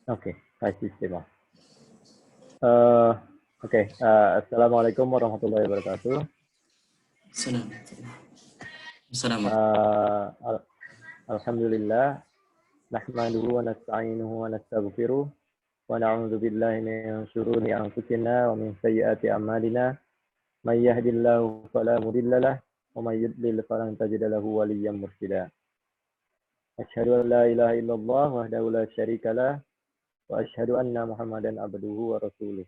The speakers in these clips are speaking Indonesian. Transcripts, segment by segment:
Oke, kasih istimewa. Oke, Assalamualaikum warahmatullahi wabarakatuh. Assalamualaikum. Alhamdulillah, nahmaduhu wa nasta'inuhu wa nastaghfiruh wa na'udzu billahi min syururi anfusina wa min sayyiati a'malina. May yahdihillahu fala mudilla lahu wa may yudlil falan tajida lahu waliyyan mursyida. Asyhadu an la ilaha illallah wahdahu la syarika lah wa asyhadu anna Muhammadan abduhu wa rasuluh.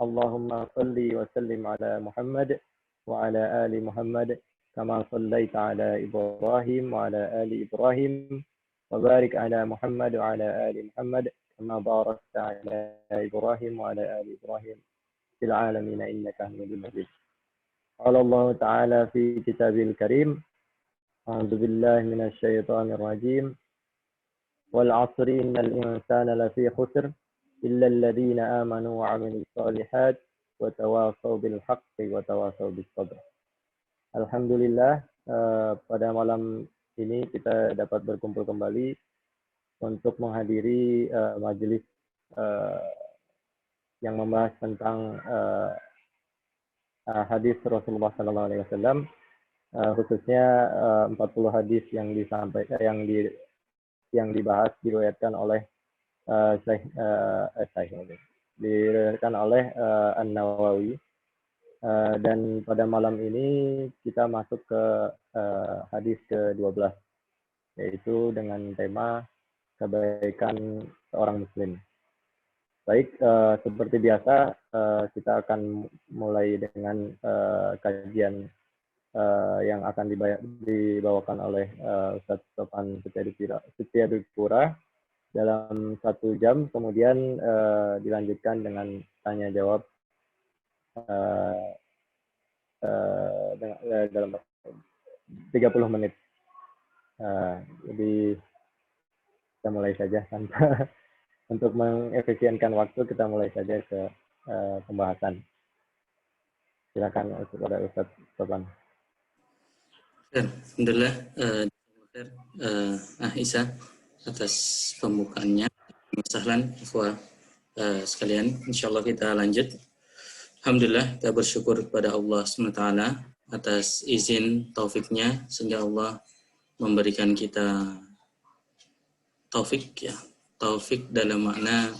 Allahumma salli wa sallim ala Muhammad wa ala ali Muhammad kama sallaita ala Ibrahim wa ala ali Ibrahim wa barik ala Muhammad wa ala ali Muhammad kama barakta ala Ibrahim wa ala ali Ibrahim fil alamin innaka Hamidum Majid. Qala Allah Ta'ala fi kitabil karim, a'udzu billahi minasy syaithanir rajim. Wal 'asri innal insana lafi khusr illa alladhina amanu wa 'amilus shalihat wa tawasaw bil haqqi wa tawasaw bis sabr. Alhamdulillah, pada malam ini kita dapat berkumpul kembali untuk menghadiri majelis yang membahas tentang hadis Rasulullah SAW, khususnya 40 hadis yang disampaikan, yang dibahas diriwayatkan oleh diriwayatkan oleh An-Nawawi. Dan pada malam ini kita masuk ke hadis ke-12, yaitu dengan tema kebaikan seorang muslim. Baik, seperti biasa kita akan mulai dengan kajian yang akan dibawakan oleh Ustadz Sofan Setiabudi dalam 1 jam, kemudian dilanjutkan dengan tanya jawab dalam 30 menit. Jadi kita mulai saja tanpa untuk mengefisienkan waktu, kita mulai saja ke pembahasan. Silakan kepada Ustadz Sofan. Alhamdulillah, Isa atas pembukaannya. Sahlan, ikhwah sekalian. Insyaallah kita lanjut. Alhamdulillah, kita bersyukur kepada Allah SWT atas izin taufiknya, sehingga Allah memberikan kita taufik, ya. Taufik dalam makna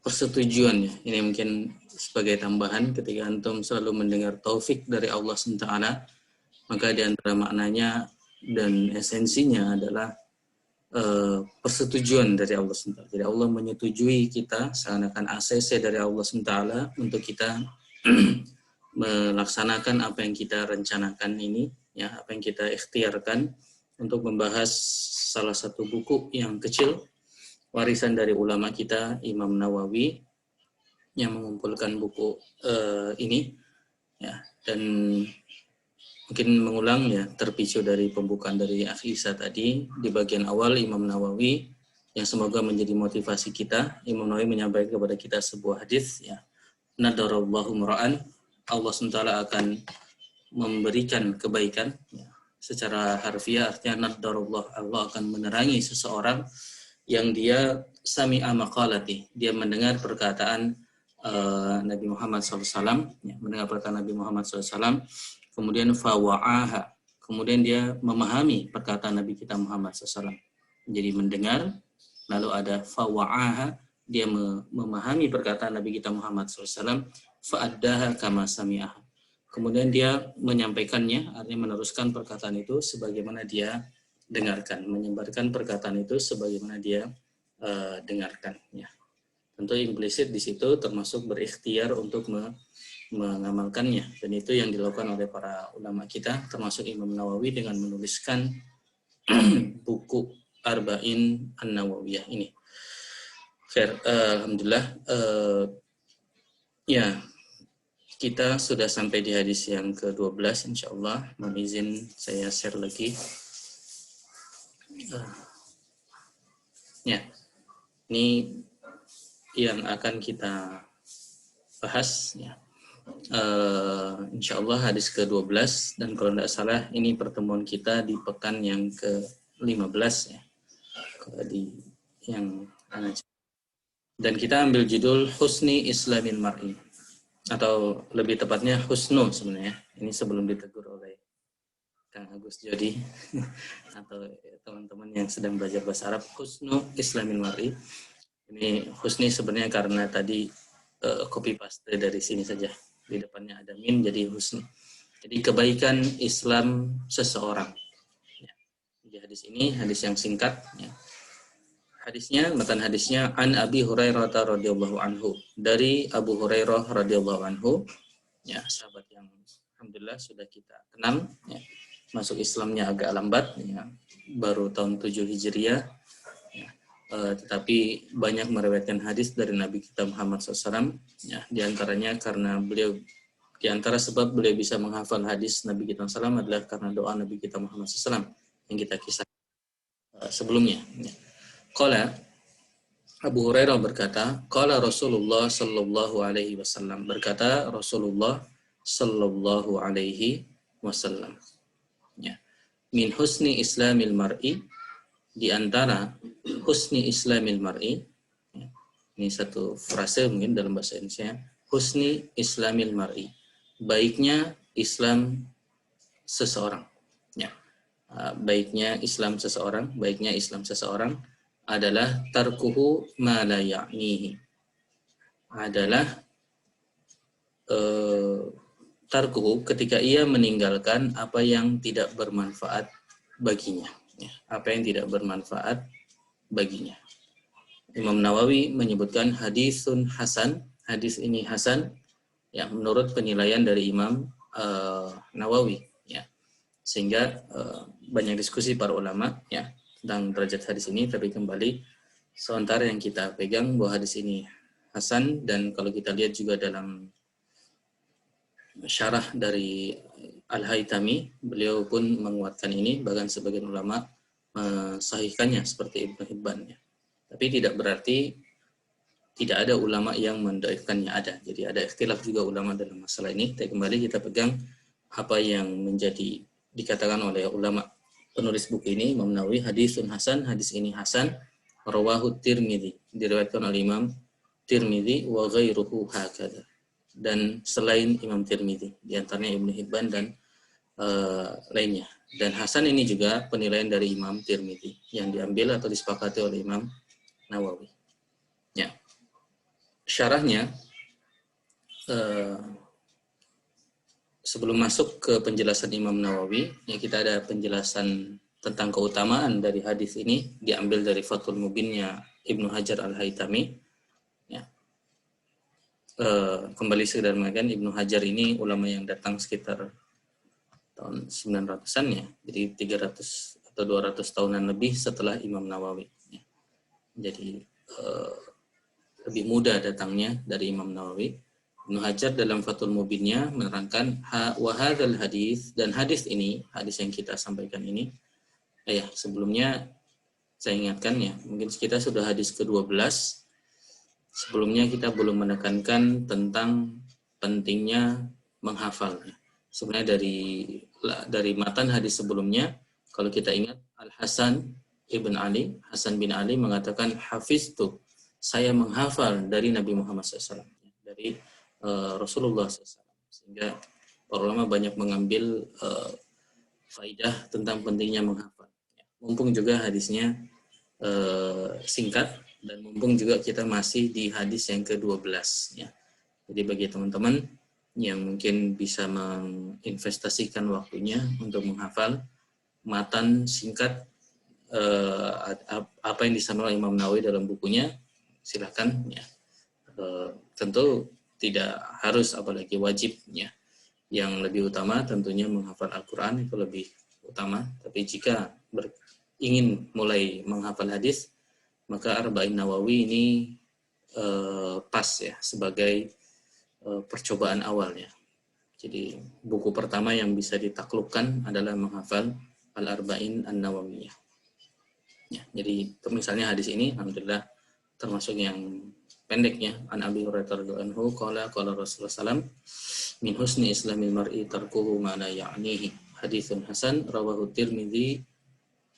persetujuan, ya. Ini mungkin sebagai tambahan, ketika antum selalu mendengar taufik dari Allah SWT, maka di antara maknanya dan esensinya adalah persetujuan dari Allah SWT. Jadi Allah menyetujui kita seakan-akan ACC dari Allah SWT untuk kita melaksanakan apa yang kita rencanakan ini, ya, apa yang kita ikhtiarkan untuk membahas salah satu buku yang kecil warisan dari ulama kita Imam Nawawi yang mengumpulkan buku ini, ya, dan mungkin mengulang, ya, terpicu dari pembukaan dari Akhi Isa tadi di bagian awal Imam Nawawi yang semoga menjadi motivasi kita. Imam Nawawi menyampaikan kepada kita sebuah hadis, ya, nadarallahu mura'an, Allah SWT akan memberikan kebaikan, ya. Secara harfiah artinya nadarallah, Allah akan menerangi seseorang yang dia sami'a maqalati, dia mendengar perkataan Nabi Muhammad SAW, ya, mendengar perkataan Nabi Muhammad SAW, kemudian fawa'aha, kemudian dia memahami perkataan Nabi kita Muhammad SAW. Jadi mendengar, lalu ada fawa'aha, dia memahami perkataan Nabi kita Muhammad SAW, fa'addaha kama sami'aha. Kemudian dia menyampaikannya, artinya meneruskan perkataan itu sebagaimana dia dengarkan, menyebarkan perkataan itu sebagaimana dia dengarkan. Ya. Tentu implisit di situ termasuk berikhtiar untuk mengamalkannya, dan itu yang dilakukan oleh para ulama kita, termasuk Imam Nawawi dengan menuliskan buku Arba'in An-Nawawiyah ini. Alhamdulillah, ya, kita sudah sampai di hadis yang ke-12, insyaallah. Mohon izin saya share lagi. Ya, ini yang akan kita bahas, ya. Insyaallah hadis ke-12, dan kalau tidak salah ini pertemuan kita di pekan yang ke-15, ya. di yang dan kita ambil judul Husni Islamil Mar'i, atau lebih tepatnya Husnu sebenarnya. Ini sebelum ditegur oleh Kang Agus Jody atau teman-teman yang sedang belajar bahasa Arab. Husnu Islamil Mar'i. Ini Husni sebenarnya karena tadi copy paste dari sini saja. Di depannya ada min jadi Husni. Jadi kebaikan Islam seseorang. Ya. Di hadis ini hadis yang singkat. Ya. Hadisnya, matan hadisnya an Abi Hurairah radhiyallahu anhu, dari Abu Hurairah radhiyallahu anhu, ya sahabat yang alhamdulillah sudah kita kenal, ya. Masuk Islamnya agak lambat, ya. Baru tahun 7 Hijriah, ya. Tetapi banyak meriwayatkan hadis dari Nabi kita Muhammad SAW, ya. Di antaranya karena beliau, di antara sebab beliau bisa menghafal hadis Nabi kita SAW adalah karena doa Nabi kita Muhammad SAW yang kita kisah sebelumnya, ya. Qala Abu Hurairah berkata, qala Rasulullah sallallahu alaihi wasallam, berkata Rasulullah sallallahu alaihi wasallam. Ya. Min husni islamil mar'i, di antara husni islamil mar'i, ya. Ini satu frase mungkin dalam bahasa Indonesia, husni islamil mar'i, baiknya Islam seseorang. Ya. Baiknya Islam seseorang adalah tarkuhu ma la ya'nihi, adalah tarkuhu ketika ia meninggalkan apa yang tidak bermanfaat baginya, ya, apa yang tidak bermanfaat baginya. Imam Nawawi menyebutkan hadisun hasan, hadis ini hasan, ya, menurut penilaian dari Imam Nawawi, ya. Sehingga banyak diskusi para ulama, ya, tentang derajat hadis ini, tapi kembali sementara yang kita pegang bahwa hadis ini hasan, dan kalau kita lihat juga dalam syarah dari Al-Haytami, beliau pun menguatkan ini, bahkan sebagian ulama mensahihkannya seperti Ibnu Hibban, ya. Tapi tidak berarti tidak ada ulama yang mendaifkannya, ada. Jadi ada ikhtilaf juga ulama dalam masalah ini, tapi kembali kita pegang apa yang menjadi dikatakan oleh ulama penulis buku ini, Imam Nawawi, hadisun hasan, hadis ini hasan, rawahu Tirmidzi, diriwayatkan oleh Imam Tirmidzi wa ghairuhu hakadha, dan selain Imam Tirmidzi, di antaranya Ibnu Hibban dan lainnya. Dan hasan ini juga penilaian dari Imam Tirmidzi yang diambil atau disepakati oleh Imam Nawawi. Ya. Syarahnya, sebelum masuk ke penjelasan Imam Nawawi, ya, kita ada penjelasan tentang keutamaan dari hadis ini, diambil dari Fathul Mubinnya Ibnu Hajar Al-Haytami. Ya. Kembali sekedar mengatakan, Ibnu Hajar ini ulama yang datang sekitar tahun 900-an, ya. Jadi 300 atau 200 tahunan lebih setelah Imam Nawawi. Ya. Jadi lebih muda datangnya dari Imam Nawawi. Ibnu Hajar dalam Fathul Mubinnya menerangkan wa hadzal hadis, dan hadis ini, hadis yang kita sampaikan ini, ya, sebelumnya saya ingatkan, ya, mungkin kita sudah hadis ke-12. Sebelumnya kita belum menekankan tentang pentingnya menghafal. Sebenarnya dari matan hadis sebelumnya, kalau kita ingat, Al-Hasan Hasan bin Ali mengatakan, hafiztu, saya menghafal dari Nabi Muhammad SAW, dari Rasulullah SAW. Sehingga para ulama banyak mengambil faidah tentang pentingnya menghafal. Mumpung juga hadisnya singkat, dan mumpung juga kita masih di hadis yang ke-12. Ya. Jadi bagi teman-teman yang mungkin bisa menginvestasikan waktunya untuk menghafal matan singkat apa yang disampaikan oleh Imam Nawawi dalam bukunya, silakan, ya. Tentu tidak harus, apalagi wajib, ya. Yang lebih utama tentunya menghafal Al-Quran, itu lebih utama. Tapi jika ingin mulai menghafal hadis, maka Arba'in Nawawi ini pas, ya, sebagai percobaan awalnya. Jadi buku pertama yang bisa ditaklukkan adalah menghafal Al-Arba'in An-Nawawiyah. Ya, jadi misalnya hadis ini, alhamdulillah, termasuk yang pendeknya. An Abi Hurairah radhiyallahu anhu qala Rasulullah sallam, min husni islamil mar'i tarkuhu ma la ya'nihi, haditsun hasan rawahu Tirmidzi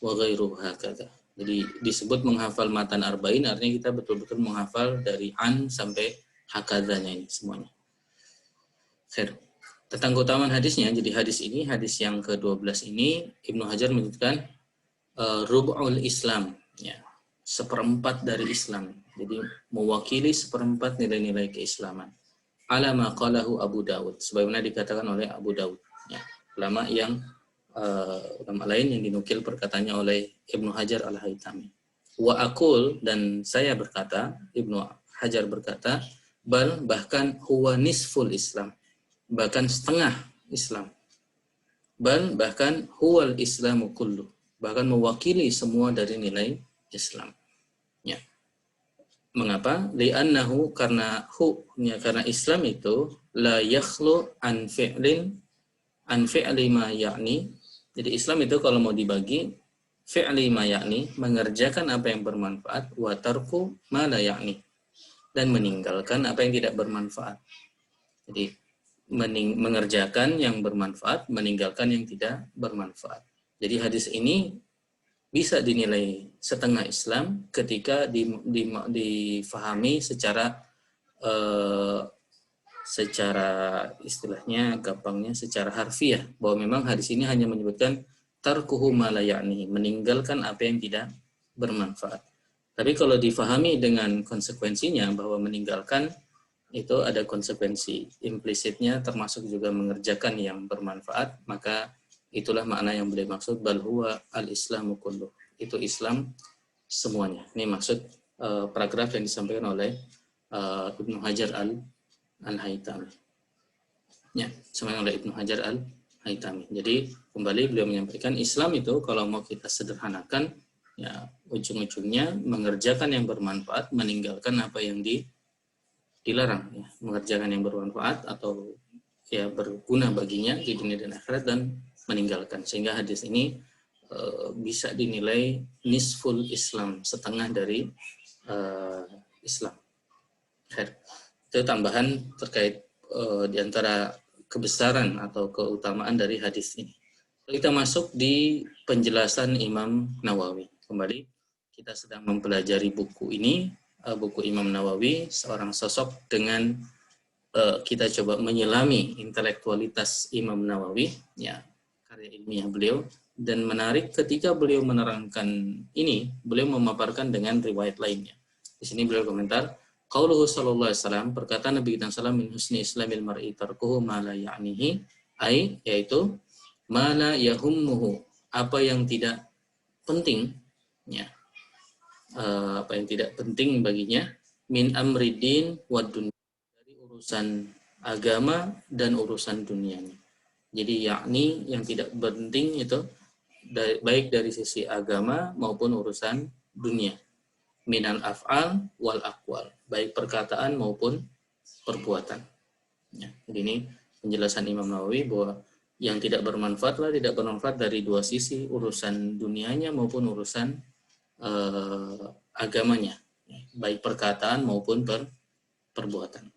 wa ghairuhu hakadha. Jadi disebut menghafal matan arba'in, artinya kita betul-betul menghafal dari an sampai hakadzanya ini semuanya. Khair. Tentang keutamaan hadisnya, jadi hadis yang ke-12 ini Ibnu Hajar menyebutkan rub'ul Islam, ya, seperempat dari Islam. Jadi mewakili seperempat nilai-nilai keislaman. Ala ma qalahu Abu Dawud, sebagaimana dikatakan oleh Abu Dawud, ya. Ulama lain yang dinukil perkataannya oleh Ibnu Hajar Al-Haytami. Wa aqul, dan saya berkata, Ibnu Hajar berkata, bahkan huwa nisful Islam, bahkan setengah Islam. Bahkan huwal Islamu kullu, bahkan mewakili semua dari nilai Islam. Ya. Mengapa? Li'annahu, karena Islam itu la yakhlu an fi'li ma ya'ni. Jadi Islam itu kalau mau dibagi, fi'li ma ya'ni, mengerjakan apa yang bermanfaat, wa tarku ma la ya'ni, dan meninggalkan apa yang tidak bermanfaat. Jadi mengerjakan yang bermanfaat, meninggalkan yang tidak bermanfaat. Jadi hadis ini bisa dinilai setengah Islam ketika difahami secara istilahnya gampangnya secara harfiah, bahwa memang hadis ini hanya menyebutkan tarkuhu ma la ya'ni, meninggalkan apa yang tidak bermanfaat. Tapi kalau difahami dengan konsekuensinya bahwa meninggalkan itu ada konsekuensi implisitnya, termasuk juga mengerjakan yang bermanfaat, maka itulah makna yang beliau maksud bal huwa al-islamu kulluh, itu Islam semuanya. Ini maksud paragraf yang disampaikan oleh Ibnu Hajar Al-Haytami. Ya, disampaikan oleh Ibnu Hajar Al-Haytami. Jadi kembali beliau menyampaikan Islam itu kalau mau kita sederhanakan, ya ujung-ujungnya mengerjakan yang bermanfaat, meninggalkan apa yang dilarang, ya. Mengerjakan yang bermanfaat atau ya berguna baginya di dunia dan akhirat, dan meninggalkan. Sehingga hadis ini bisa dinilai nisful Islam, setengah dari Islam. Itu tambahan terkait di antara kebesaran atau keutamaan dari hadis ini. Kita masuk di penjelasan Imam Nawawi. Kembali kita sedang mempelajari buku ini, buku Imam Nawawi, seorang sosok dengan kita coba menyelami intelektualitas Imam Nawawi, ya, karya ilmiah beliau. Dan menarik ketika beliau menerangkan ini, beliau memaparkan dengan riwayat lainnya. Di sini beliau komentar, qauluhu sallallahu alaihi wasallam, perkataan Nabi kita sallallahu min husni islamil mar'i tarkuhu ma la ya'nihi, yaitu ma la yahummuhu, apa yang tidak penting, ya. Apa yang tidak penting baginya, min amridin wad dunya, dari urusan agama dan urusan dunianya. Jadi yakni yang tidak penting itu baik dari sisi agama maupun urusan dunia. Minal af'al wal aqwal, baik perkataan maupun perbuatan. Ya, jadi ini penjelasan Imam Nawawi bahwa yang tidak bermanfaat dari dua sisi, urusan dunianya maupun urusan agamanya, baik perkataan maupun perbuatan.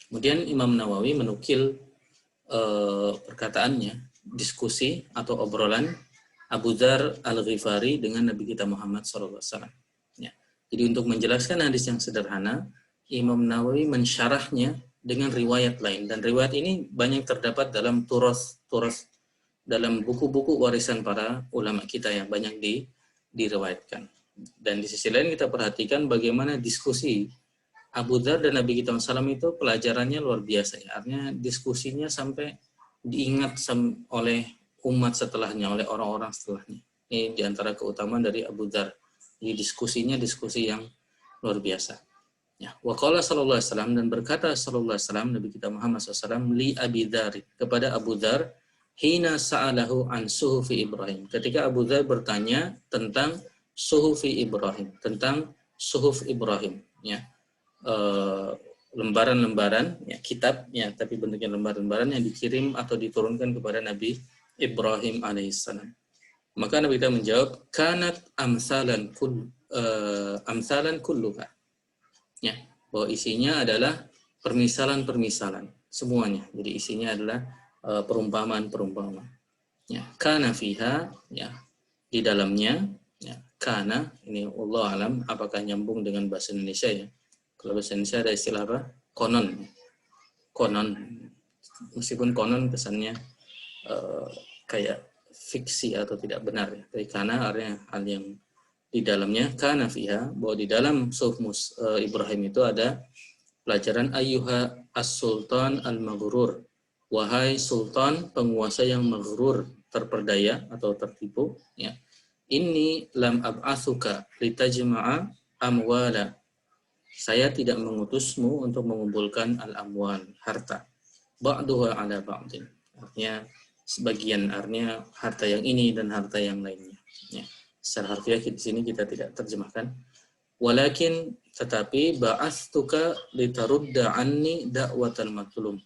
Kemudian Imam Nawawi menukil perkataannya, diskusi atau obrolan Abu Dzar Al-Ghifari dengan Nabi kita Muhammad SAW. Ya. Jadi untuk menjelaskan hadis yang sederhana, Imam Nawawi mensyarahnya dengan riwayat lain, dan riwayat ini banyak terdapat dalam turas dalam buku-buku warisan para ulama kita yang banyak diriwayatkan. Dan di sisi lain kita perhatikan bagaimana diskusi Abu Dzar dan Nabi kita SAW itu pelajarannya luar biasa, ya. Artinya diskusinya sampai diingat oleh umat setelahnya, oleh orang-orang setelahnya. Ini diantara keutamaan dari Abu Dzar. Jadi diskusi yang luar biasa. Ya, wa qala sallallahu alaihi wasallam, dan berkata sallallahu alaihi wasallam Nabi kita Muhammad SAW li Abi Dzar, kepada Abu Dzar, hina sa'alahu an suhufi Ibrahim, ketika Abu Dzar bertanya tentang suhufi Ibrahim, tentang suhuf Ibrahim, ya. Lembaran-lembaran, ya, kitab, ya, tapi bentuknya lembaran-lembaran yang dikirim atau diturunkan kepada Nabi Ibrahim alaihissalam. Maka Nabi kita menjawab, kanat amsalan kulluha, ya, bahwa isinya adalah permisalan-permisalan semuanya. Jadi isinya adalah perumpamaan-perumpamaan. Ya, kana fiha, ya, di dalamnya, ya, kana, ini Allah alam apakah nyambung dengan bahasa Indonesia ya. Kalau bahasa Indonesia ada istilah apa? Konon. Konon. Meskipun konon kesannya kayak fiksi atau tidak benar ya. Tapi kana artinya hal yang di dalamnya, kana fiha, bahwa di dalam suhuf Ibrahim itu ada pelajaran ayyuha as-sultan al-maghrur. Wahai sultan penguasa yang maghrur, terperdaya atau tertipu ya. Inni lam ab'atsuka litajma'a amwala. Saya tidak mengutusmu untuk mengumpulkan al-amwal, harta. Ba'duha ala ba'din. Artinya sebagian, artinya harta yang ini dan harta yang lainnya. Ya. Secara harfiah di sini kita tidak terjemahkan. Walakin tetapi ba'atsuka litarudda anni da'watal matlum.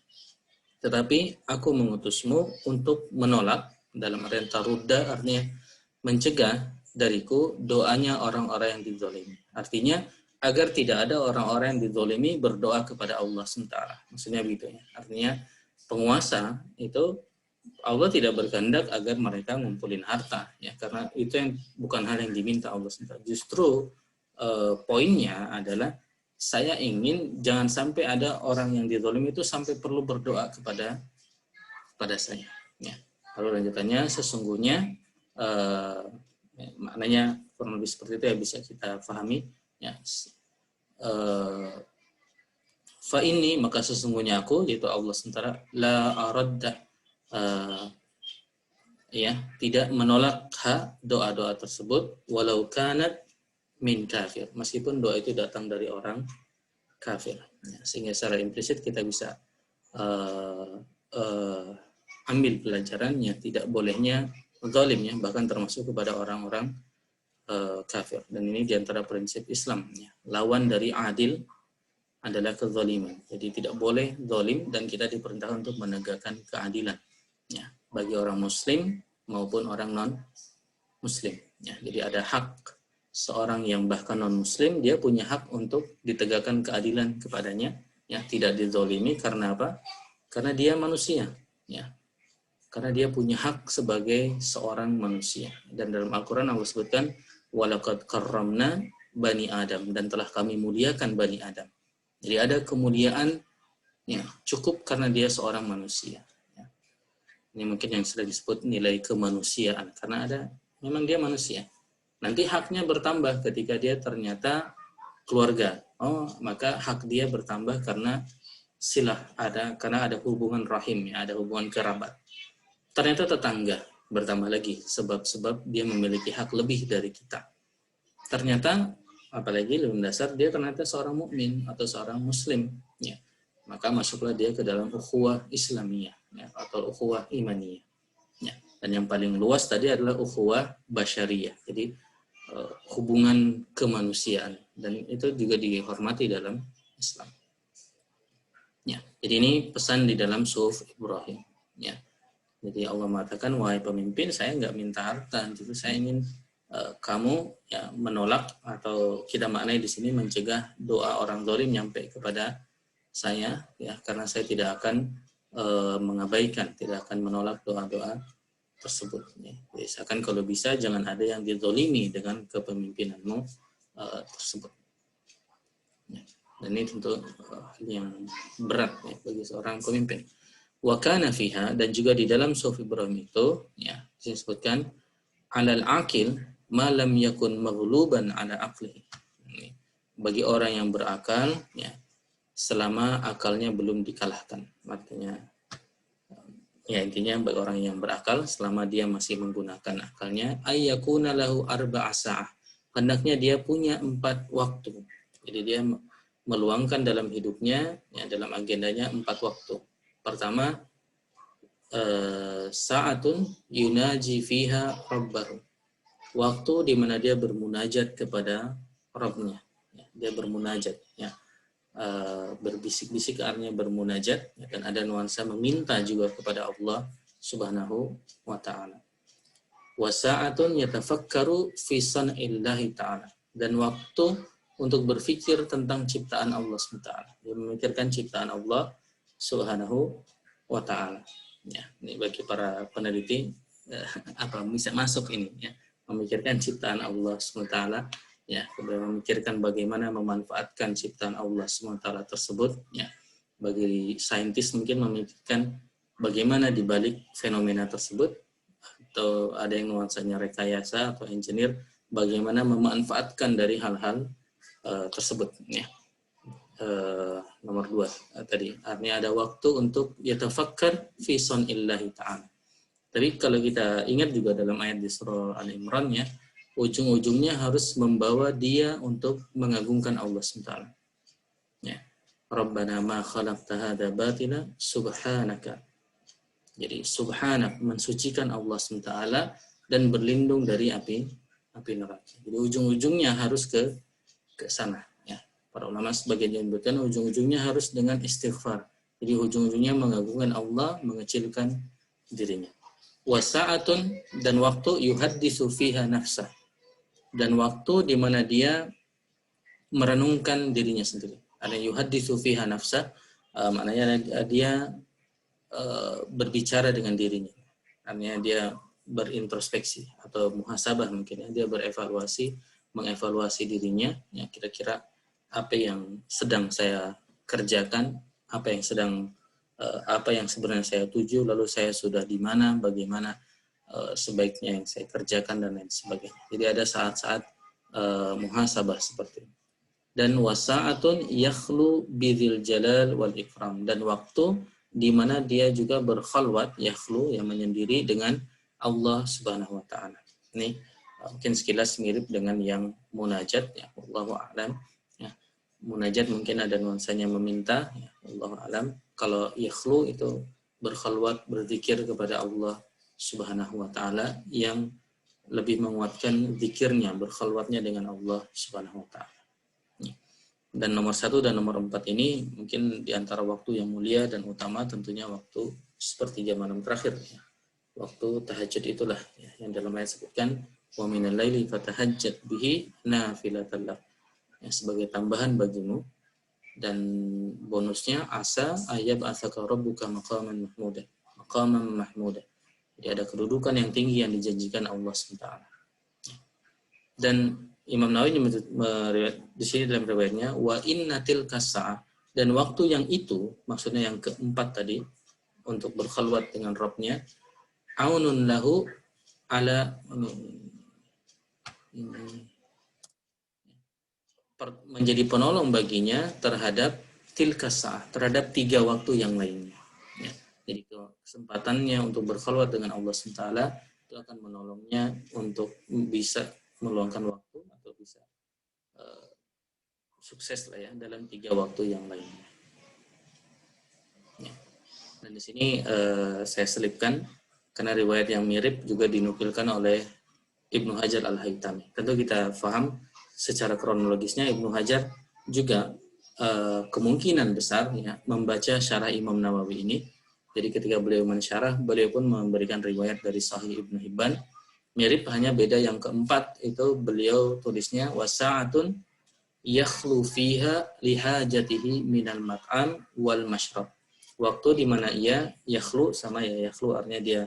Tetapi aku mengutusmu untuk menolak, dalam artian tarudda artinya mencegah dariku doanya orang-orang yang dizalimi. Artinya agar tidak ada orang-orang yang dizalimi berdoa kepada Allah sementara. Maksudnya begitu ya. Artinya penguasa itu Allah tidak berkehendak agar mereka ngumpulin harta ya, karena itu yang bukan hal yang diminta Allah sementara. Justru poinnya adalah saya ingin jangan sampai ada orang yang dizalimi itu sampai perlu berdoa kepada saya ya. Lalu lanjutannya sesungguhnya maknanya kurang lebih seperti itu ya, bisa kita pahami ya. Fa ini maka sesungguhnya aku, yaitu Allah sementara, la aradda ya, tidak menolak doa-doa tersebut walau kanat min kafir, meskipun doa itu datang dari orang kafir ya. Sehingga secara implisit kita bisa ambil pelajarannya tidak bolehnya zalim ya, bahkan termasuk kepada orang-orang kafir. Dan ini diantara prinsip Islam ya. Lawan dari adil adalah kezaliman. Jadi tidak boleh zalim dan kita diperintahkan untuk menegakkan keadilan ya, bagi orang muslim maupun orang non muslim ya. Jadi ada hak seorang yang bahkan non muslim, dia punya hak untuk ditegakkan keadilan kepadanya ya, tidak dizalimi. Karena apa? Karena dia manusia ya. Karena dia punya hak sebagai seorang manusia. Dan dalam Al-Quran Allah sebutkan walaqad karramna bani Adam, dan telah kami muliakan bani Adam. Jadi ada kemuliaan ya, cukup karena dia seorang manusia ya. Ini mungkin yang sudah disebut nilai kemanusiaan, karena ada memang dia manusia. Nanti haknya bertambah ketika dia ternyata keluarga. Oh, maka hak dia bertambah karena silah ada, karena ada hubungan rahim ya, ada hubungan kerabat. Ternyata tetangga bertambah lagi sebab dia memiliki hak lebih dari kita. Ternyata apalagi lebih dasar dia ternyata seorang mukmin atau seorang muslim ya. Maka masuklah dia ke dalam ukhuwah Islamiyah ya, atau ukhuwah imaniyah. Ya. Dan yang paling luas tadi adalah ukhuwah basyariyah. Jadi hubungan kemanusiaan, dan itu juga dihormati dalam Islam. Ya. Jadi ini pesan di dalam suhuf Ibrahim ya. Jadi Allah mengatakan, wahai pemimpin, saya nggak minta harta, justru saya ingin kamu ya menolak, atau kita maknai di sini mencegah doa orang zalim nyampe kepada saya ya, karena saya tidak akan mengabaikan, tidak akan menolak doa-doa tersebut ya. Jadi seakan kalau bisa jangan ada yang dizalimi dengan kepemimpinanmu tersebut ya. Dan ini tentu yang berat ya, bagi seorang pemimpin. Wa kana fiha, dan juga di dalam suhuf Ibrahim itu ya disebutkan alal aqil ma lam yakun maghluban ala aqlihi. Bagi orang yang berakal ya, selama akalnya belum dikalahkan. Artinya ya, intinya bagi orang yang berakal selama dia masih menggunakan akalnya, ayyakuna lahu arba'a sa'ah, hendaknya dia punya 4 waktu. Jadi dia meluangkan dalam hidupnya ya, dalam agendanya 4 waktu. Pertama, sa'atun yunaji fiha rabbahu, waktu di mana dia bermunajat kepada Rabbnya ya, dia bermunajat ya. Berbisik-bisik artinya bermunajat ya, dan ada nuansa meminta juga kepada Allah Subhanahu wa ta'ala. Wa sa'atun yatafakkaru fi san'illahi ta'ala, dan waktu untuk berpikir tentang ciptaan Allah SWT. Dia memikirkan ciptaan Allah Subhanahu wa ta'ala ya. Ini bagi para peneliti apa bisa masuk ini ya, memikirkan ciptaan Allah SWT, ya, memikirkan bagaimana memanfaatkan ciptaan Allah SWT tersebut, ya. Bagi saintis mungkin memikirkan bagaimana dibalik fenomena tersebut, atau ada yang nuansanya rekayasa atau engineer, bagaimana memanfaatkan dari hal-hal tersebut, ya. Nomor 2 tadi, artinya ada waktu untuk yatafakkar fi sunillahi ta'ala. Tapi kalau kita ingat juga dalam ayat di surah Al-Imran, ya, ujung-ujungnya harus membawa dia untuk mengagungkan Allah SWT. Ya. Rabbana ma khalaqta hadza batila subhanaka. Jadi subhanak, mensucikan Allah SWT dan berlindung dari api neraka. Jadi ujung-ujungnya harus ke sana. Ya. Para ulama sebagian menyebutkan ujung-ujungnya harus dengan istighfar. Jadi ujung-ujungnya mengagungkan Allah, mengecilkan dirinya. Wasa'atun, dan waktu yuhaddisu fiha nafsah, dan waktu di mana dia merenungkan dirinya sendiri. Ada yuhaddisu fiha nafsah, maknanya dia berbicara dengan dirinya. Artinya dia berintrospeksi atau muhasabah mungkin, ya. Dia berevaluasi, mengevaluasi dirinya, ya, kira-kira apa yang sedang saya kerjakan, apa yang sebenarnya saya tuju, lalu saya sudah di mana, bagaimana sebaiknya yang saya kerjakan, dan lain sebagainya. Jadi ada saat-saat muhasabah seperti ini. Dan wasa'atun yakhlu bidzil jalal wal ikram, dan waktu di mana dia juga berkhalwat, yakhlu, yang menyendiri dengan Allah Subhanahu wa taala. Ini mungkin sekilas mirip dengan yang munajat, ya, wallahu a'lam. Ya. Munajat mungkin ada nuansanya meminta, ya, wallahu a'lam. Kalau yakhlu itu berkhalwat, berzikir kepada Allah Subhanahu wa taala, yang lebih menguatkan zikirnya, berkhalwatnya dengan Allah Subhanahu wa taala. Dan nomor 1 dan nomor 4 ini mungkin di antara waktu yang mulia dan utama, tentunya waktu sepertiga malam terakhir, ya. Waktu tahajud itulah, ya, yang dalam ayat sebutkan wa minal laili fatahajjat bihi nafilatan lak, ya, sebagai tambahan bagimu, dan bonusnya asa ayab asaka rabbuka maqaman mahmuda. Jadi ada kedudukan yang tinggi yang dijanjikan Allah SWT. Dan Imam Nawawi di sini dalam riwayatnya wa innatil kasa'ah, dan waktu yang itu, maksudnya yang keempat tadi, untuk berkhalwat dengan Rabbnya, aunun lahu ala menjadi penolong baginya terhadap tilkasa'ah, terhadap 3 waktu yang lainnya, ya. Jadi kesempatannya untuk berkhalwat dengan Allah SWT itu akan menolongnya untuk bisa meluangkan waktu atau bisa sukses lah, ya, dalam 3 waktu yang lainnya. Ya. Dan di sini saya selipkan karena riwayat yang mirip juga dinukilkan oleh Ibnu Hajar Al-Haytami. Tentu kita paham secara kronologisnya Ibnu Hajar juga kemungkinan besar, ya, membaca syarah Imam Nawawi ini. Jadi ketika beliau mensyarah, beliau pun memberikan riwayat dari Sahih Ibnu Hibban. Mirip, hanya beda yang keempat itu beliau tulisnya wasa'atun yakhlu fiha lihajatihi minal mat'am wal mashrab. Waktu di mana ia yakhlu, sama ya, yakhlu artinya dia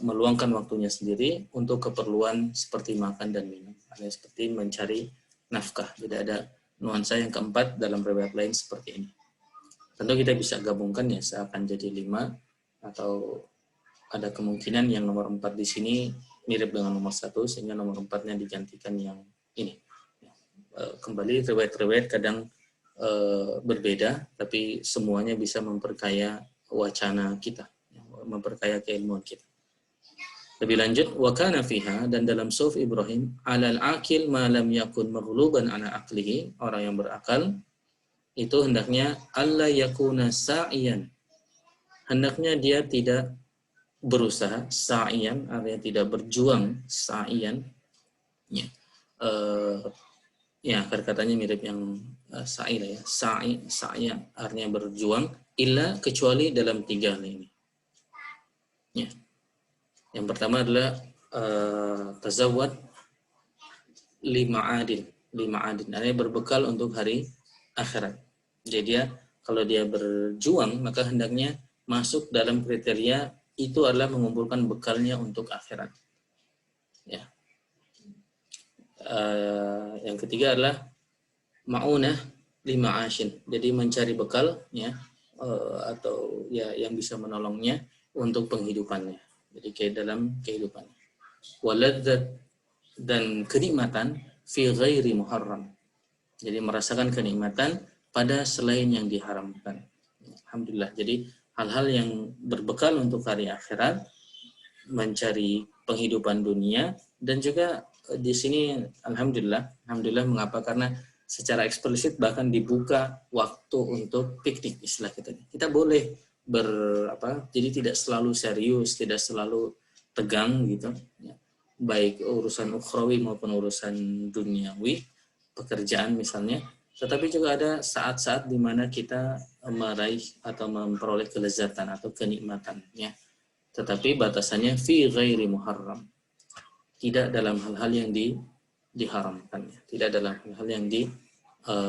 meluangkan waktunya sendiri untuk keperluan seperti makan dan minum, artinya seperti mencari nafkah. Jadi ada nuansa yang keempat dalam riwayat lain seperti ini. Tentu kita bisa gabungkan, ya, seakan jadi 5, atau ada kemungkinan yang nomor 4 di sini mirip dengan nomor 1 sehingga nomor 4-nya digantikan yang ini. Kembali riwayat-riwayat kadang berbeda, tapi semuanya bisa memperkaya wacana kita, memperkaya keilmuan kita. Lebih lanjut, wa kana fiha, dan dalam Suhuf Ibrahim, alal akil ma lam yakun maghluban ala aqlihi, orang yang berakal itu hendaknya alla yakuna sa'iyan, hendaknya dia tidak berusaha, sa'iyan artinya tidak berjuang, sa'iyan, ya, ya, katanya mirip yang sa'i lah, ya, sa'i artinya berjuang, illa, kecuali dalam 3 hal ini, ya. Yang pertama adalah tazawwad lima'adin, artinya berbekal untuk hari akhirat. Jadi dia, kalau dia berjuang, maka hendaknya masuk dalam kriteria itu adalah mengumpulkan bekalnya untuk akhirat, ya. yang ketiga adalah ma'unah lima ashin, jadi mencari bekal ya, atau ya yang bisa menolongnya untuk penghidupannya, jadi kayak dalam kehidupan. Waladzat, dan kenikmatan fi ghairi muharram, jadi merasakan kenikmatan pada selain yang diharamkan. Alhamdulillah, jadi hal-hal yang berbekal untuk hari akhirat, mencari penghidupan dunia, dan juga di sini alhamdulillah mengapa? Karena secara eksplisit bahkan dibuka waktu untuk piknik, istilah kita boleh jadi tidak selalu serius, tidak selalu tegang gitu ya. Baik urusan ukhrawi maupun urusan duniawi, pekerjaan misalnya, tetapi juga ada saat-saat di mana kita meraih atau memperoleh kelezatan atau kenikmatan ya. Tetapi batasannya fi ghairi muharram, tidak dalam hal-hal yang diharamkan, tidak dalam hal-hal yang diharamkan.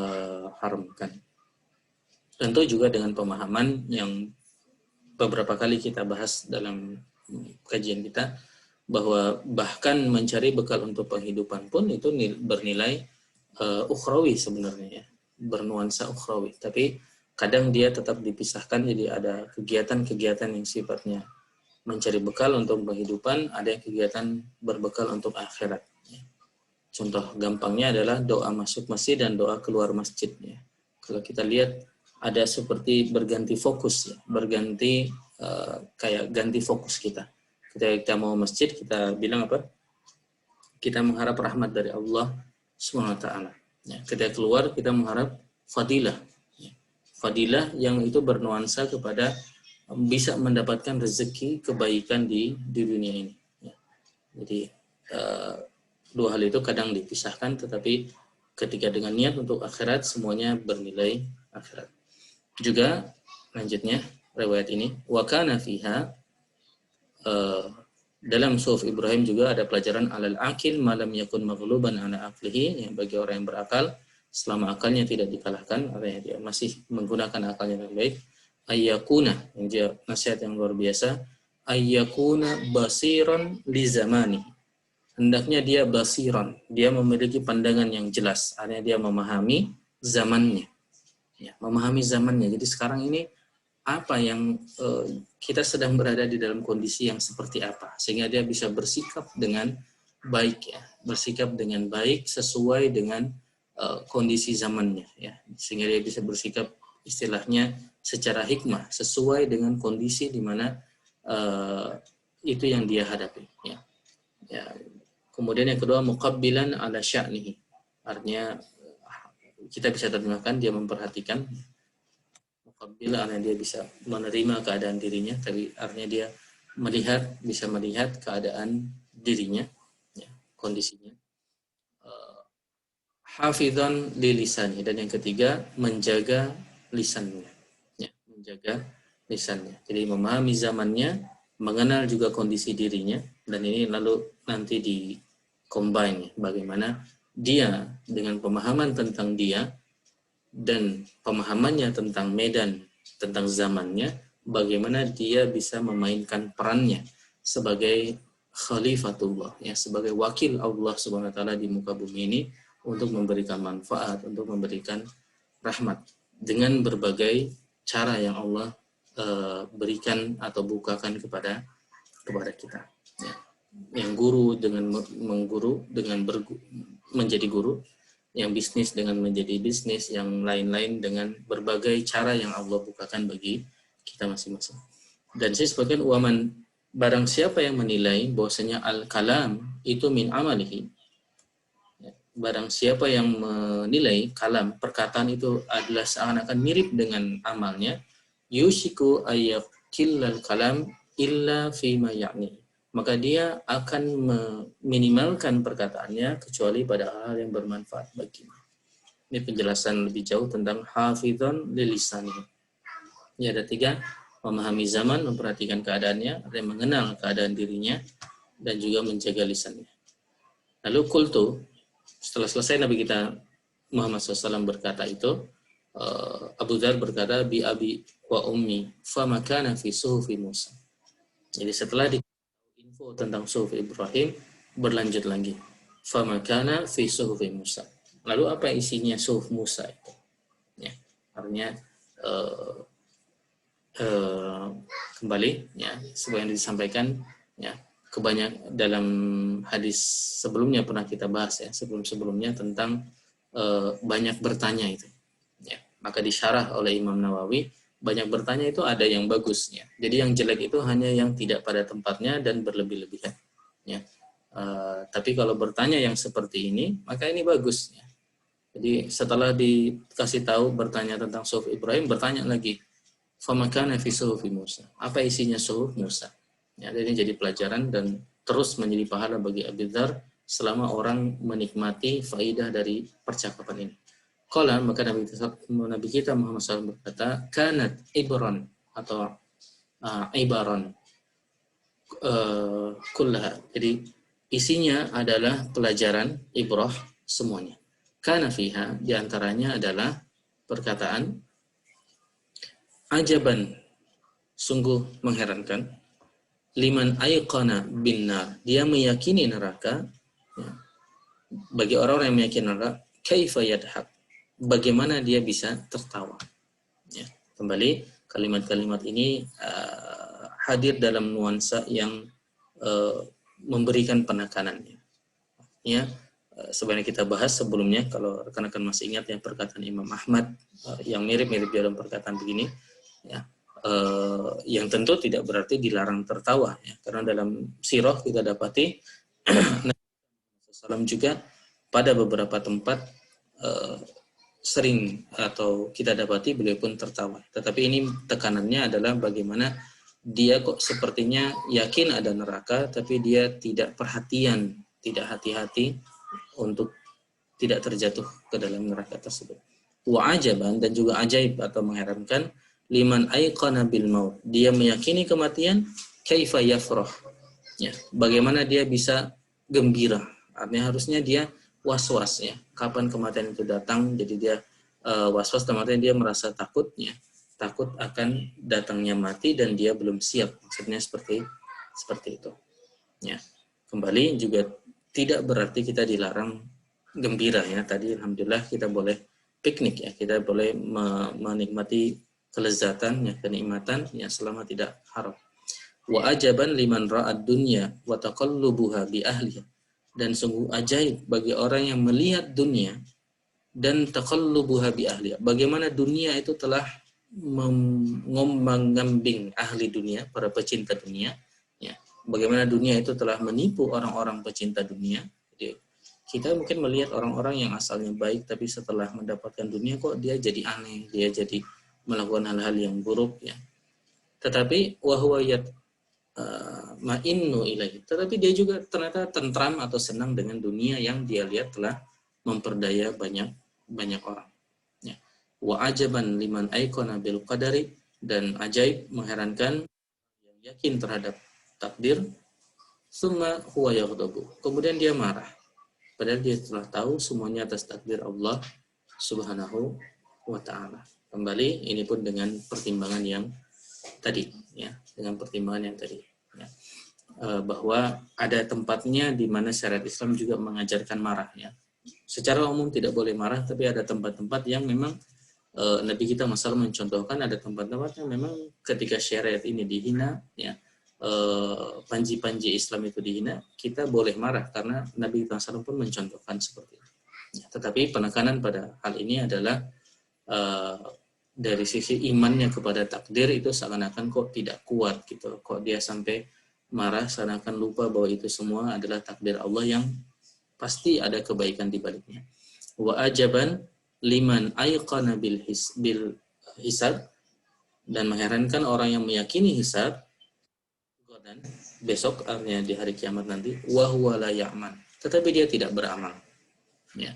Tentu juga dengan pemahaman yang beberapa kali kita bahas dalam kajian kita, bahwa bahkan mencari bekal untuk penghidupan pun itu bernilai ukhrawi sebenarnya ya, bernuansa ukhrawi, tapi kadang dia tetap dipisahkan, jadi ada kegiatan-kegiatan yang sifatnya mencari bekal untuk penghidupan, ada yang kegiatan berbekal untuk akhirat. Contoh gampangnya adalah doa masuk masjid dan doa keluar masjid. Ya. Kalau kita lihat ada seperti berganti fokus, ya. Berganti kayak ganti fokus kita. Ketika kita mau masjid, kita bilang apa? Kita mengharap rahmat dari Allah SWT. Ya. Ketika keluar, kita mengharap fadilah. Ya. Fadilah yang itu bernuansa kepada bisa mendapatkan rezeki kebaikan di dunia ini. Ya. Jadi dua hal itu kadang dipisahkan, tetapi ketika dengan niat untuk akhirat, semuanya bernilai akhirat. Juga lanjutnya riwayat ini, wa kana fiha, dalam Suhuf Ibrahim juga ada pelajaran alal akil malam yakun maghluban ala aqlihi, yang bagi orang yang berakal selama akalnya tidak dikalahkan, artinya dia masih menggunakan akalnya dengan baik. Ayyakuna, yang dia nasihat yang luar biasa, ayyakuna basiran li zamani, hendaknya dia basiran, dia memiliki pandangan yang jelas, artinya dia memahami zamannya ya, memahami zamannya. Jadi sekarang ini apa yang kita sedang berada di dalam kondisi yang seperti apa, sehingga dia bisa bersikap dengan baik ya, bersikap dengan baik sesuai dengan kondisi zamannya ya, sehingga dia bisa bersikap istilahnya secara hikmah sesuai dengan kondisi di mana itu yang dia hadapi ya. Ya. Kemudian yang kedua, muqabbilan ala sya'nihi, artinya kita bisa terjemahkan dia memperhatikan. Muqabbil artinya dia bisa menerima keadaan dirinya, tapi artinya dia bisa melihat keadaan dirinya ya, kondisinya. Hafizan li lisani, dan yang ketiga menjaga lisannya ya, menjaga lisannya. Jadi memahami zamannya, mengenal juga kondisi dirinya, dan ini lalu nanti di combine bagaimana dia dengan pemahaman tentang dia dan pemahamannya tentang medan, tentang zamannya, bagaimana dia bisa memainkan perannya sebagai khalifatullah ya, sebagai wakil Allah Subhanahu wa taala di muka bumi ini untuk memberikan manfaat, untuk memberikan rahmat dengan berbagai cara yang Allah berikan atau bukakan kepada kita ya. Yang guru dengan mengguru, dengan menjadi guru, yang bisnis dengan menjadi bisnis, yang lain-lain dengan berbagai cara yang Allah bukakan bagi kita masing-masing. Dan saya sebutkan waman, barang siapa yang menilai bahwasanya al-kalam itu min amalihi, barang siapa yang menilai kalam, perkataan itu adalah seakan-akan mirip dengan amalnya, yushiku ayyakillal kalam illa fima ya'ni, maka dia akan meminimalkan perkataannya kecuali pada hal yang bermanfaat baginya. Ini penjelasan lebih jauh tentang hafidhon lilisani. Ini ada 3, memahami zaman, memperhatikan keadaannya, artinya mengenal keadaan dirinya, dan juga menjaga lisannya. Lalu kultu, setelah selesai Nabi kita Muhammad SAW berkata itu, Abu Dzar berkata, bi abi wa ummi fama kana fi suhufi Musa. Jadi setelah info tentang Suhuf Ibrahim, berlanjut lagi. fama kana fi suhufi Musa. Lalu apa isinya suhuf Musa itu? Ya, artinya kembali ya seperti yang disampaikan ya kebanyak dalam hadis sebelumnya pernah kita bahas ya sebelumnya tentang banyak bertanya itu ya, maka disyarah oleh Imam Nawawi banyak bertanya itu ada yang bagusnya, jadi yang jelek itu hanya yang tidak pada tempatnya dan berlebih-lebihan ya. Tapi kalau bertanya yang seperti ini maka ini bagus ya. Jadi setelah dikasih tahu bertanya tentang suhuf Ibrahim, bertanya lagi famakana fi suhufi Musa, apa isinya suhuf Musa ya. Jadi jadi pelajaran dan terus menjadi pahala bagi Abi Dzar selama orang menikmati faidah dari percakapan ini. Qala, maka Nabi kita Muhammad SAW berkata, kanat ibran atau ibaran kullaha. Jadi isinya adalah pelajaran ibrah semuanya. Kana fiha, diantaranya adalah perkataan ajaban, sungguh mengherankan, liman ayqana binnar, dia meyakini neraka ya. Bagi orang-orang yang meyakini neraka, kaifa yadhak, bagaimana dia bisa tertawa ya. Kembali kalimat-kalimat ini hadir dalam nuansa yang memberikan penekanannya ya. Sebenarnya kita bahas sebelumnya, kalau rekan-rekan masih ingat yang perkataan Imam Ahmad yang mirip-mirip dalam perkataan begini ya, yang tentu tidak berarti dilarang tertawa ya, karena dalam sirah kita dapati Nabi SAW juga pada beberapa tempat sering atau kita dapati beliau pun tertawa, tetapi ini tekanannya adalah bagaimana dia kok sepertinya yakin ada neraka tapi dia tidak perhatian, tidak hati-hati untuk tidak terjatuh ke dalam neraka tersebut. Wa ajaban, dan juga ajaib atau mengherankan, liman ayqana bil maut, dia meyakini kematian, kaifa yafrah ya, bagaimana dia bisa gembira. Artinya harusnya dia was-was ya, kapan kematian itu datang, jadi dia was-was, artinya dia merasa takutnya, takut akan datangnya mati dan dia belum siap, maksudnya seperti itu ya. Kembali juga tidak berarti kita dilarang gembira ya. Tadi alhamdulillah kita boleh piknik ya, kita boleh menikmati kelezatan ya, kenikmatan ya, selama tidak haram. Wa ajaban liman ra'ad dunya wa taqallubuha bi ahliha, dan sungguh ajaib bagi orang yang melihat dunia dan taqallubuha bi ahliha, bagaimana dunia itu telah mengombang-ambing ahli dunia, para pecinta dunia ya. Bagaimana dunia itu telah menipu orang-orang pecinta dunia. Jadi kita mungkin melihat orang-orang yang asalnya baik tapi setelah mendapatkan dunia kok dia jadi aneh, dia jadi melakukan hal-hal yang buruk ya. Tetapi wahwa ma'innu ilaihi, tetapi dia juga ternyata tentram atau senang dengan dunia yang dia lihat telah memperdaya banyak orang ya. Wa ajaban liman aikona bil qadari, dan ajaib mengherankan yang yakin terhadap takdir, summa huwa yaghdabu, kemudian dia marah padahal dia telah tahu semuanya atas takdir Allah Subhanahu wa ta'ala. Kembali ini pun dengan pertimbangan yang tadi ya, dengan pertimbangan yang tadi ya. Bahwa ada tempatnya di mana syariat Islam juga mengajarkan marah ya. Secara umum tidak boleh marah, tapi ada tempat-tempat yang memang Nabi kita masalah mencontohkan, ada tempat-tempat yang memang ketika syariat ini dihina ya, panji-panji Islam itu dihina, kita boleh marah karena Nabi SAW pun mencontohkan seperti itu. Ya, tetapi penekanan pada hal ini adalah dari sisi imannya kepada takdir itu seakan-akan kok tidak kuat gitu, kok dia sampai marah seakan-akan lupa bahwa itu semua adalah takdir Allah yang pasti ada kebaikan di baliknya. Wa ajaban liman ayqana bil hisab, dan mengherankan orang yang meyakini hisab, dan besok artinya di hari kiamat nanti, wa huwa la ya'man, tetapi dia tidak beramal ya.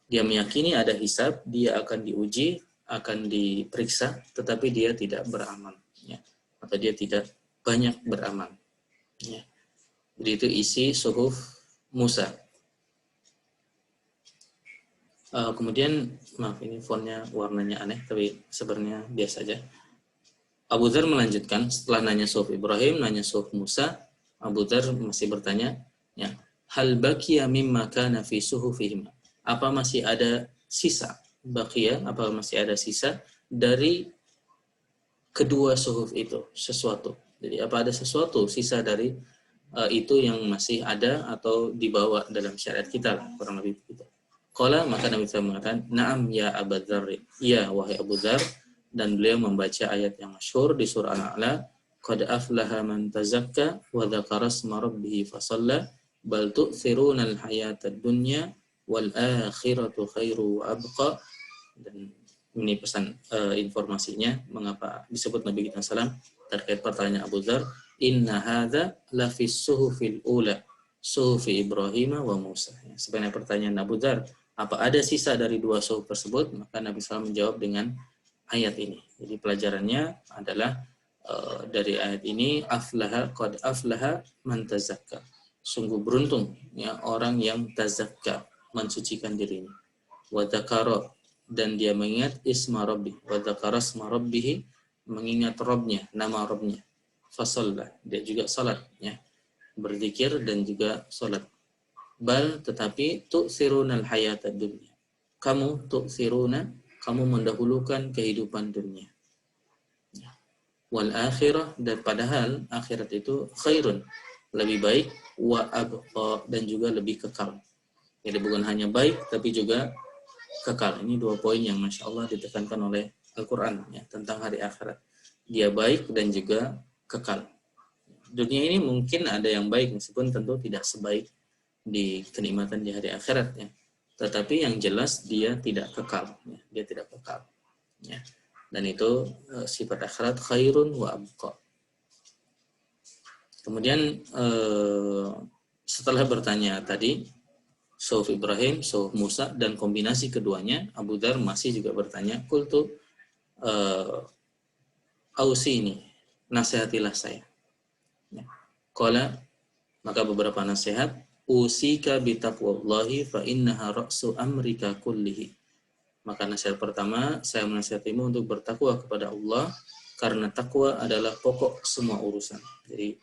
Dia meyakini ada hisab, dia akan diuji, akan diperiksa, tetapi dia tidak beramal ya, atau dia tidak banyak beramal ya. Jadi itu isi suhuf Musa. Kemudian maaf ini fontnya warnanya aneh, tapi sebenarnya biasa aja. Abu Dzar melanjutkan setelah nanya suhuf Ibrahim, nanya suhuf Musa. Abu Dzar masih bertanya, ya, hal baqiya mimma kana fi suhufihim, apa masih ada sisa, baqiya, apa masih ada sisa dari kedua suhuf itu, sesuatu. Jadi apa ada sesuatu sisa dari itu yang masih ada atau dibawa dalam syariat kita lah, kurang lebih begitu. Qala, maka Nabi SAW mengatakan, na'am ya Abu Dzar, ya wahai Abu Dzar, dan beliau membaca ayat yang masyhur di surah Al-A'la, qad aflaha man tazakka wa dzakara isma rabbih fasalla bal tu'thiruna al-hayatad dunya wal akhiratu khairu wa abqa. Dan ini pesan informasinya mengapa disebut Nabi kita SAW terkait pertanyaan Abu Dzar, inna hadza la fis suhufil ula suhufi Ibrahim wa Musa. Sebenarnya pertanyaan Abu Dzar, apa ada sisa dari dua suhuf tersebut? Maka Nabi SAW menjawab dengan ayat ini. Jadi pelajarannya adalah dari ayat ini, aflaha qad aflaha man tazakka. Sungguh beruntung ya orang yang tazakka, mensucikan dirinya. Wa dzakara, dan dia mengingat isma rabbih, wa dzakara isma rabbih, mengingat Rabbnya, nama Rabbnya. Fasalla, dia juga salat ya, berzikir dan juga salat. Bal, tetapi tu'sirunal hayatad dunya, kamu tu'siruna, kamu mendahulukan kehidupan dunia. Wal akhirah, dan padahal akhirat itu khairun, lebih baik, wa abqa, dan juga lebih kekal. Jadi bukan hanya baik tapi juga kekal. Ini dua poin yang Masya Allah ditekankan oleh Al-Quran ya, tentang hari akhirat. Dia baik dan juga kekal. Dunia ini mungkin ada yang baik meskipun tentu tidak sebaik di kenikmatan di hari akhirat ya. Tetapi yang jelas dia tidak kekal ya. Dia tidak kekal ya. Dan itu sifat akhirat khairun wa abqa. Kemudian setelah bertanya tadi suhuf Ibrahim, suhuf Musa, dan kombinasi keduanya, Abu Dzar masih juga bertanya, qultu ausini, nasihatilah saya. Ya. Qala, maka beberapa nasihat, usika bitaqwallahi fa innaha ra'su amrika kullihi. Maka nasihat pertama, saya menasihatimu untuk bertakwa kepada Allah, karena takwa adalah pokok semua urusan. Jadi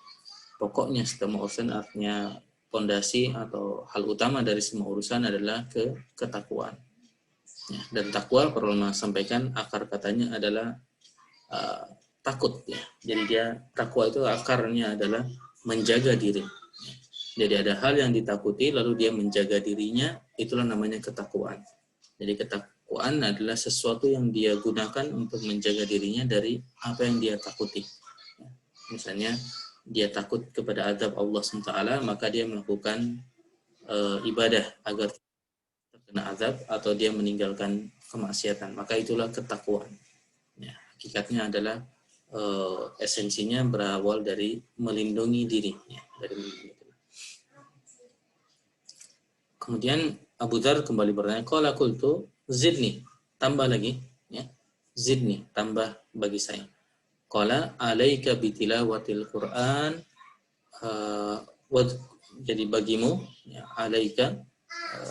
pokoknya semua urusan, artinya fondasi atau hal utama dari semua urusan adalah ketakwaan. Ya, dan takwa, perlu sampaikan, akar katanya adalah takut. Ya. Jadi dia takwa itu akarnya adalah menjaga diri. Jadi ada hal yang ditakuti, lalu dia menjaga dirinya, itulah namanya ketakwaan. Jadi ketakwaan adalah sesuatu yang dia gunakan untuk menjaga dirinya dari apa yang dia takuti. Ya. Misalnya, dia takut kepada azab Allah SWT, maka dia melakukan ibadah agar terkena azab, atau dia meninggalkan kemaksiatan. Maka itulah ketakwaan. Ya, hakikatnya adalah esensinya berawal dari melindungi diri. Ya, dari melindungi diri. Kemudian Abu Dzar kembali bertanya, qala qultu zidni, tambah lagi. Ya, zidni, tambah bagi saya. Qala alaika bitilawatil Qur'an, jadi bagimu ya, alaika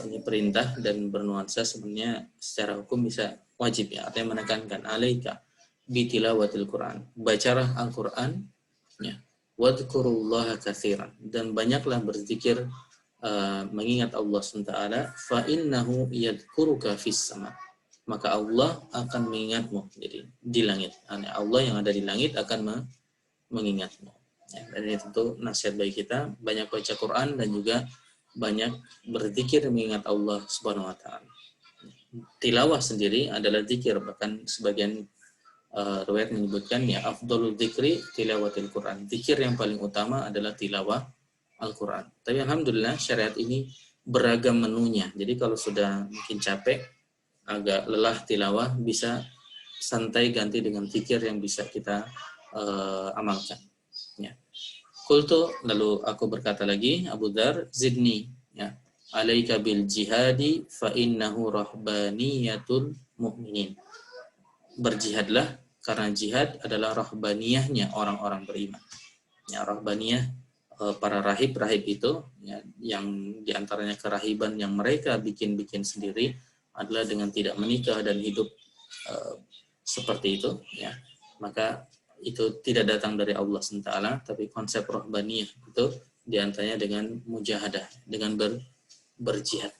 ini perintah dan bernuansa sebenarnya secara hukum bisa wajib ya, artinya menekankan alaika bitilawatil Qur'an, bacalah Al-Qur'an ya, wadhkurullaha katsiran, dan banyaklah berzikir, mengingat Allah SWT, fa innahu yadhkuruka fis sama, maka Allah akan mengingatmu. Jadi di langit, Allah yang ada di langit akan mengingatmu. Ya, dan ini tentu nasihat bagi kita, banyak baca Quran dan juga banyak berzikir mengingat Allah Subhanahu wa taala. Tilawah sendiri adalah zikir, bahkan sebagian riwayat menyebutkan ya afdhalul dzikri tilawatil Quran. Zikir yang paling utama adalah tilawah Al-Quran. Tapi alhamdulillah syariat ini beragam menunya. Jadi kalau sudah mungkin capek, agak lelah tilawah, bisa santai ganti dengan zikir yang bisa kita amalkan. Ya. Qultu, lalu aku berkata lagi, Abu Dzar, zidni, ya, alaika bil jihadi fa innahu rahbaniyatul mu'minin. Berjihadlah, karena jihad adalah rahbaniyahnya orang-orang beriman. Ya, rahbaniyah, para rahib-rahib itu ya, yang diantaranya kerahiban yang mereka bikin-bikin sendiri adalah dengan tidak menikah dan hidup seperti itu ya, maka itu tidak datang dari Allah SWT, tapi konsep rahbaniyah itu Di antaranya dengan mujahadah, dengan berjihad.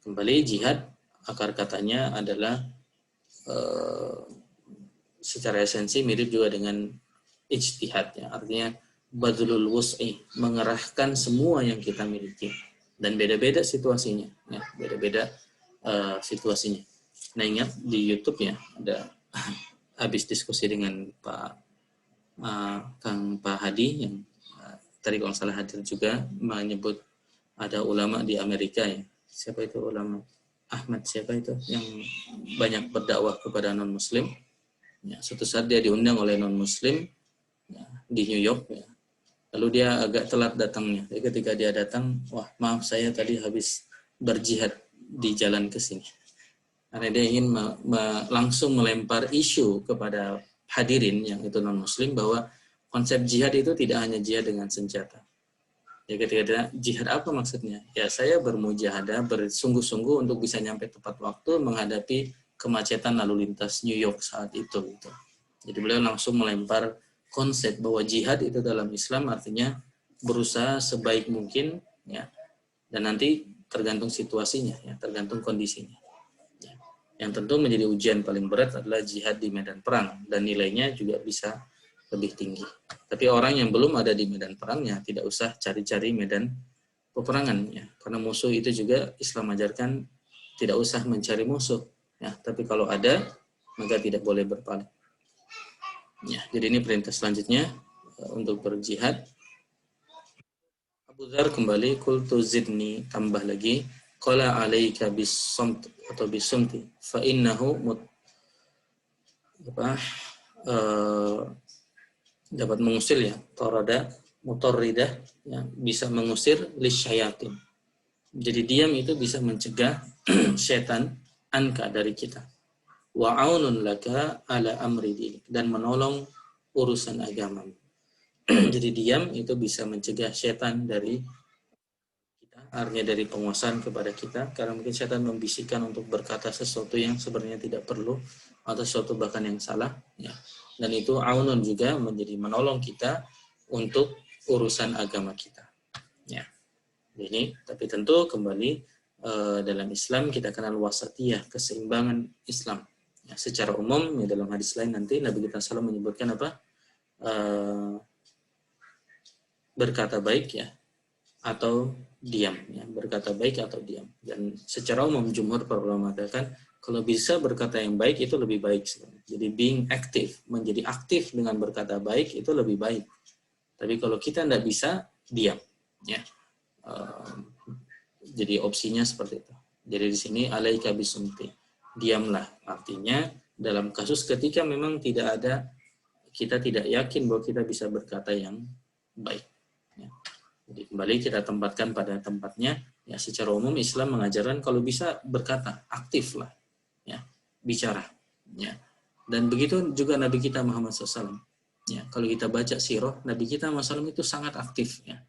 Kembali jihad akar katanya adalah secara esensi mirip juga dengan ijtihad, ya. Artinya badlul wus'i, mengerahkan semua yang kita miliki, dan beda-beda situasinya, ya, beda-beda situasinya. Nah, ingat di YouTube ya ada habis diskusi dengan Pak Hadi yang tadi kalau salah hadir juga, menyebut ada ulama di Amerika, ya. Siapa itu ulama? Ahmad siapa itu yang banyak berdakwah kepada non muslim, ya. Suatu saat dia diundang oleh non muslim, ya, di New York, ya. Lalu dia agak telat datangnya. Jadi ketika dia datang, wah maaf saya tadi habis berjihad di jalan ke sini. Karena dia ingin langsung melempar isu kepada hadirin yang itu non muslim bahwa konsep jihad itu tidak hanya jihad dengan senjata. Ya, ketika dia, jihad apa maksudnya? Ya, saya bermujahadah, bersungguh-sungguh untuk bisa nyampe tepat waktu menghadapi kemacetan lalu lintas New York saat itu. Gitu. Jadi beliau langsung melempar konsep bahwa jihad itu dalam Islam artinya berusaha sebaik mungkin, ya, dan nanti tergantung situasinya, ya, tergantung kondisinya. Ya. Yang tentu menjadi ujian paling berat adalah jihad di medan perang, dan nilainya juga bisa lebih tinggi. Tapi orang yang belum ada di medan perangnya tidak usah cari-cari medan peperangan, ya, karena musuh itu juga Islam ajarkan tidak usah mencari musuh, ya, tapi kalau ada maka tidak boleh berpaling. Ya, jadi ini perintah selanjutnya untuk berjihad. Abu Dzar kembali, qultu zidni, tambah lagi, qala alaika bis-samt atau bis-sumti fa innahu dapat mengusir, ya, tarada mutarridah, ya, bisa mengusir lisyayatin. Jadi diam itu bisa mencegah setan anka dari kita. Wa aunun laka ala amri dinik, dan menolong urusan agama. Jadi diam itu bisa mencegah setan dari kita, artinya dari penguasaan kepada kita, karena mungkin setan membisikkan untuk berkata sesuatu yang sebenarnya tidak perlu atau sesuatu bahkan yang salah, ya. Dan itu aunun juga menjadi menolong kita untuk urusan agama kita, ya. Ini tapi tentu kembali dalam Islam kita kenal wasatiyah, keseimbangan Islam. Ya, secara umum, ya, dalam hadis lain nanti Nabi kita SAW menyebutkan apa? Berkata baik, ya, atau diam, ya, berkata baik atau diam. Dan secara umum jumhur para ulama mengatakan kalau bisa berkata yang baik itu lebih baik sebenarnya. Jadi being active, menjadi aktif dengan berkata baik itu lebih baik. Tapi kalau kita tidak bisa, diam, ya. Jadi opsinya seperti itu. Jadi di sini alaika bisumti, diamlah, artinya dalam kasus ketika memang tidak ada, kita tidak yakin bahwa kita bisa berkata yang baik, ya. Jadi kembali kita tempatkan pada tempatnya, ya. Secara umum Islam mengajarkan kalau bisa berkata, aktiflah, ya, bicara, ya. Dan begitu juga Nabi kita Muhammad SAW, ya. Kalau kita baca sirah Nabi kita Muhammad SAW itu sangat aktif, ya.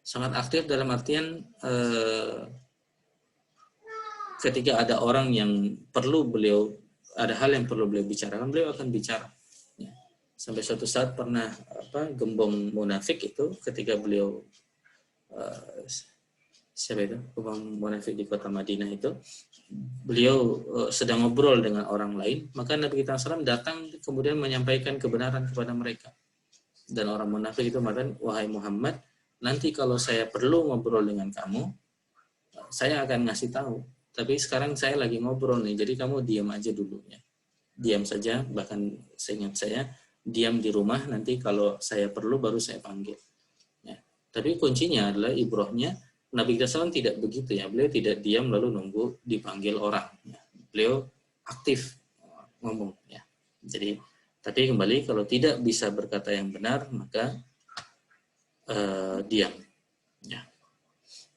Sangat aktif dalam artian ketika ada orang yang perlu beliau, ada hal yang perlu beliau bicarakan, beliau akan bicara, ya. Sampai suatu saat pernah gembong munafik itu ketika beliau siapa itu gembong munafik di kota Madinah itu, beliau sedang ngobrol dengan orang lain, maka Nabi kita SAW datang kemudian menyampaikan kebenaran kepada mereka. Dan orang munafik itu mengatakan, wahai Muhammad, nanti kalau saya perlu ngobrol dengan kamu, saya akan ngasih tahu. Tapi sekarang saya lagi ngobrol nih, jadi kamu diam aja dulu, ya. Diam saja, bahkan seingat saya, diam di rumah, nanti kalau saya perlu baru saya panggil, ya. Tapi kuncinya adalah ibrohnya, Nabi kita SAW tidak begitu, ya. Beliau tidak diam lalu nunggu dipanggil orang, ya. Beliau aktif ngomong, ya. Jadi, tapi kembali kalau tidak bisa berkata yang benar, maka diam, ya.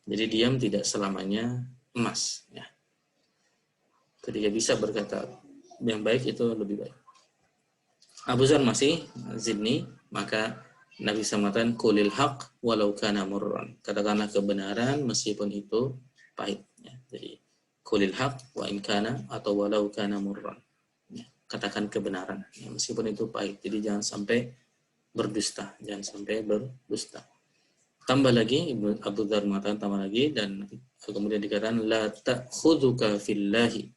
Jadi diam tidak selamanya emas, ya. Ketika bisa berkata yang baik itu lebih baik. Abu Dzar masih zidni, maka Nabi SAW qulil haq walau kana murran, katakanlah kebenaran meskipun itu pahit, ya. Jadi qulil haq wa in kana atau walau kana murran, ya. Katakan kebenaran, ya, meskipun itu pahit. Jadi jangan sampai berdusta, jangan sampai berdusta. Tambah lagi, Ibnu Abu Dzar mengatakan tambah lagi, dan kemudian dikatakan la ta'khudhuka fillahi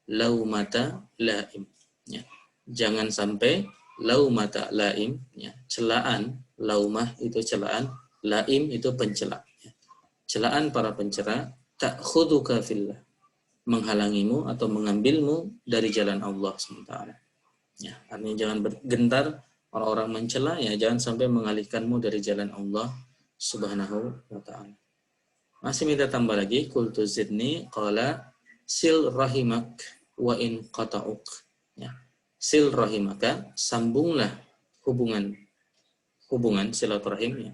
laumata laim. Ya. Jangan sampai laumata laim, ya. Celaan, laumah itu celaan, laim itu pencela. Ya. Celaan para pencela, ta'khudhuka fillah, menghalangimu atau mengambilmu dari jalan Allah SWT. Ya, artinya jangan bergentar orang-orang mencela, ya jangan sampai mengalihkanmu dari jalan Allah Subhanahu wa ta'ala. Masih minta tambah lagi, qultu zidni qala sil rahimak wa in qata'uk. Ya. Sil rahimaka, sambunglah hubungan silaturahim, ya.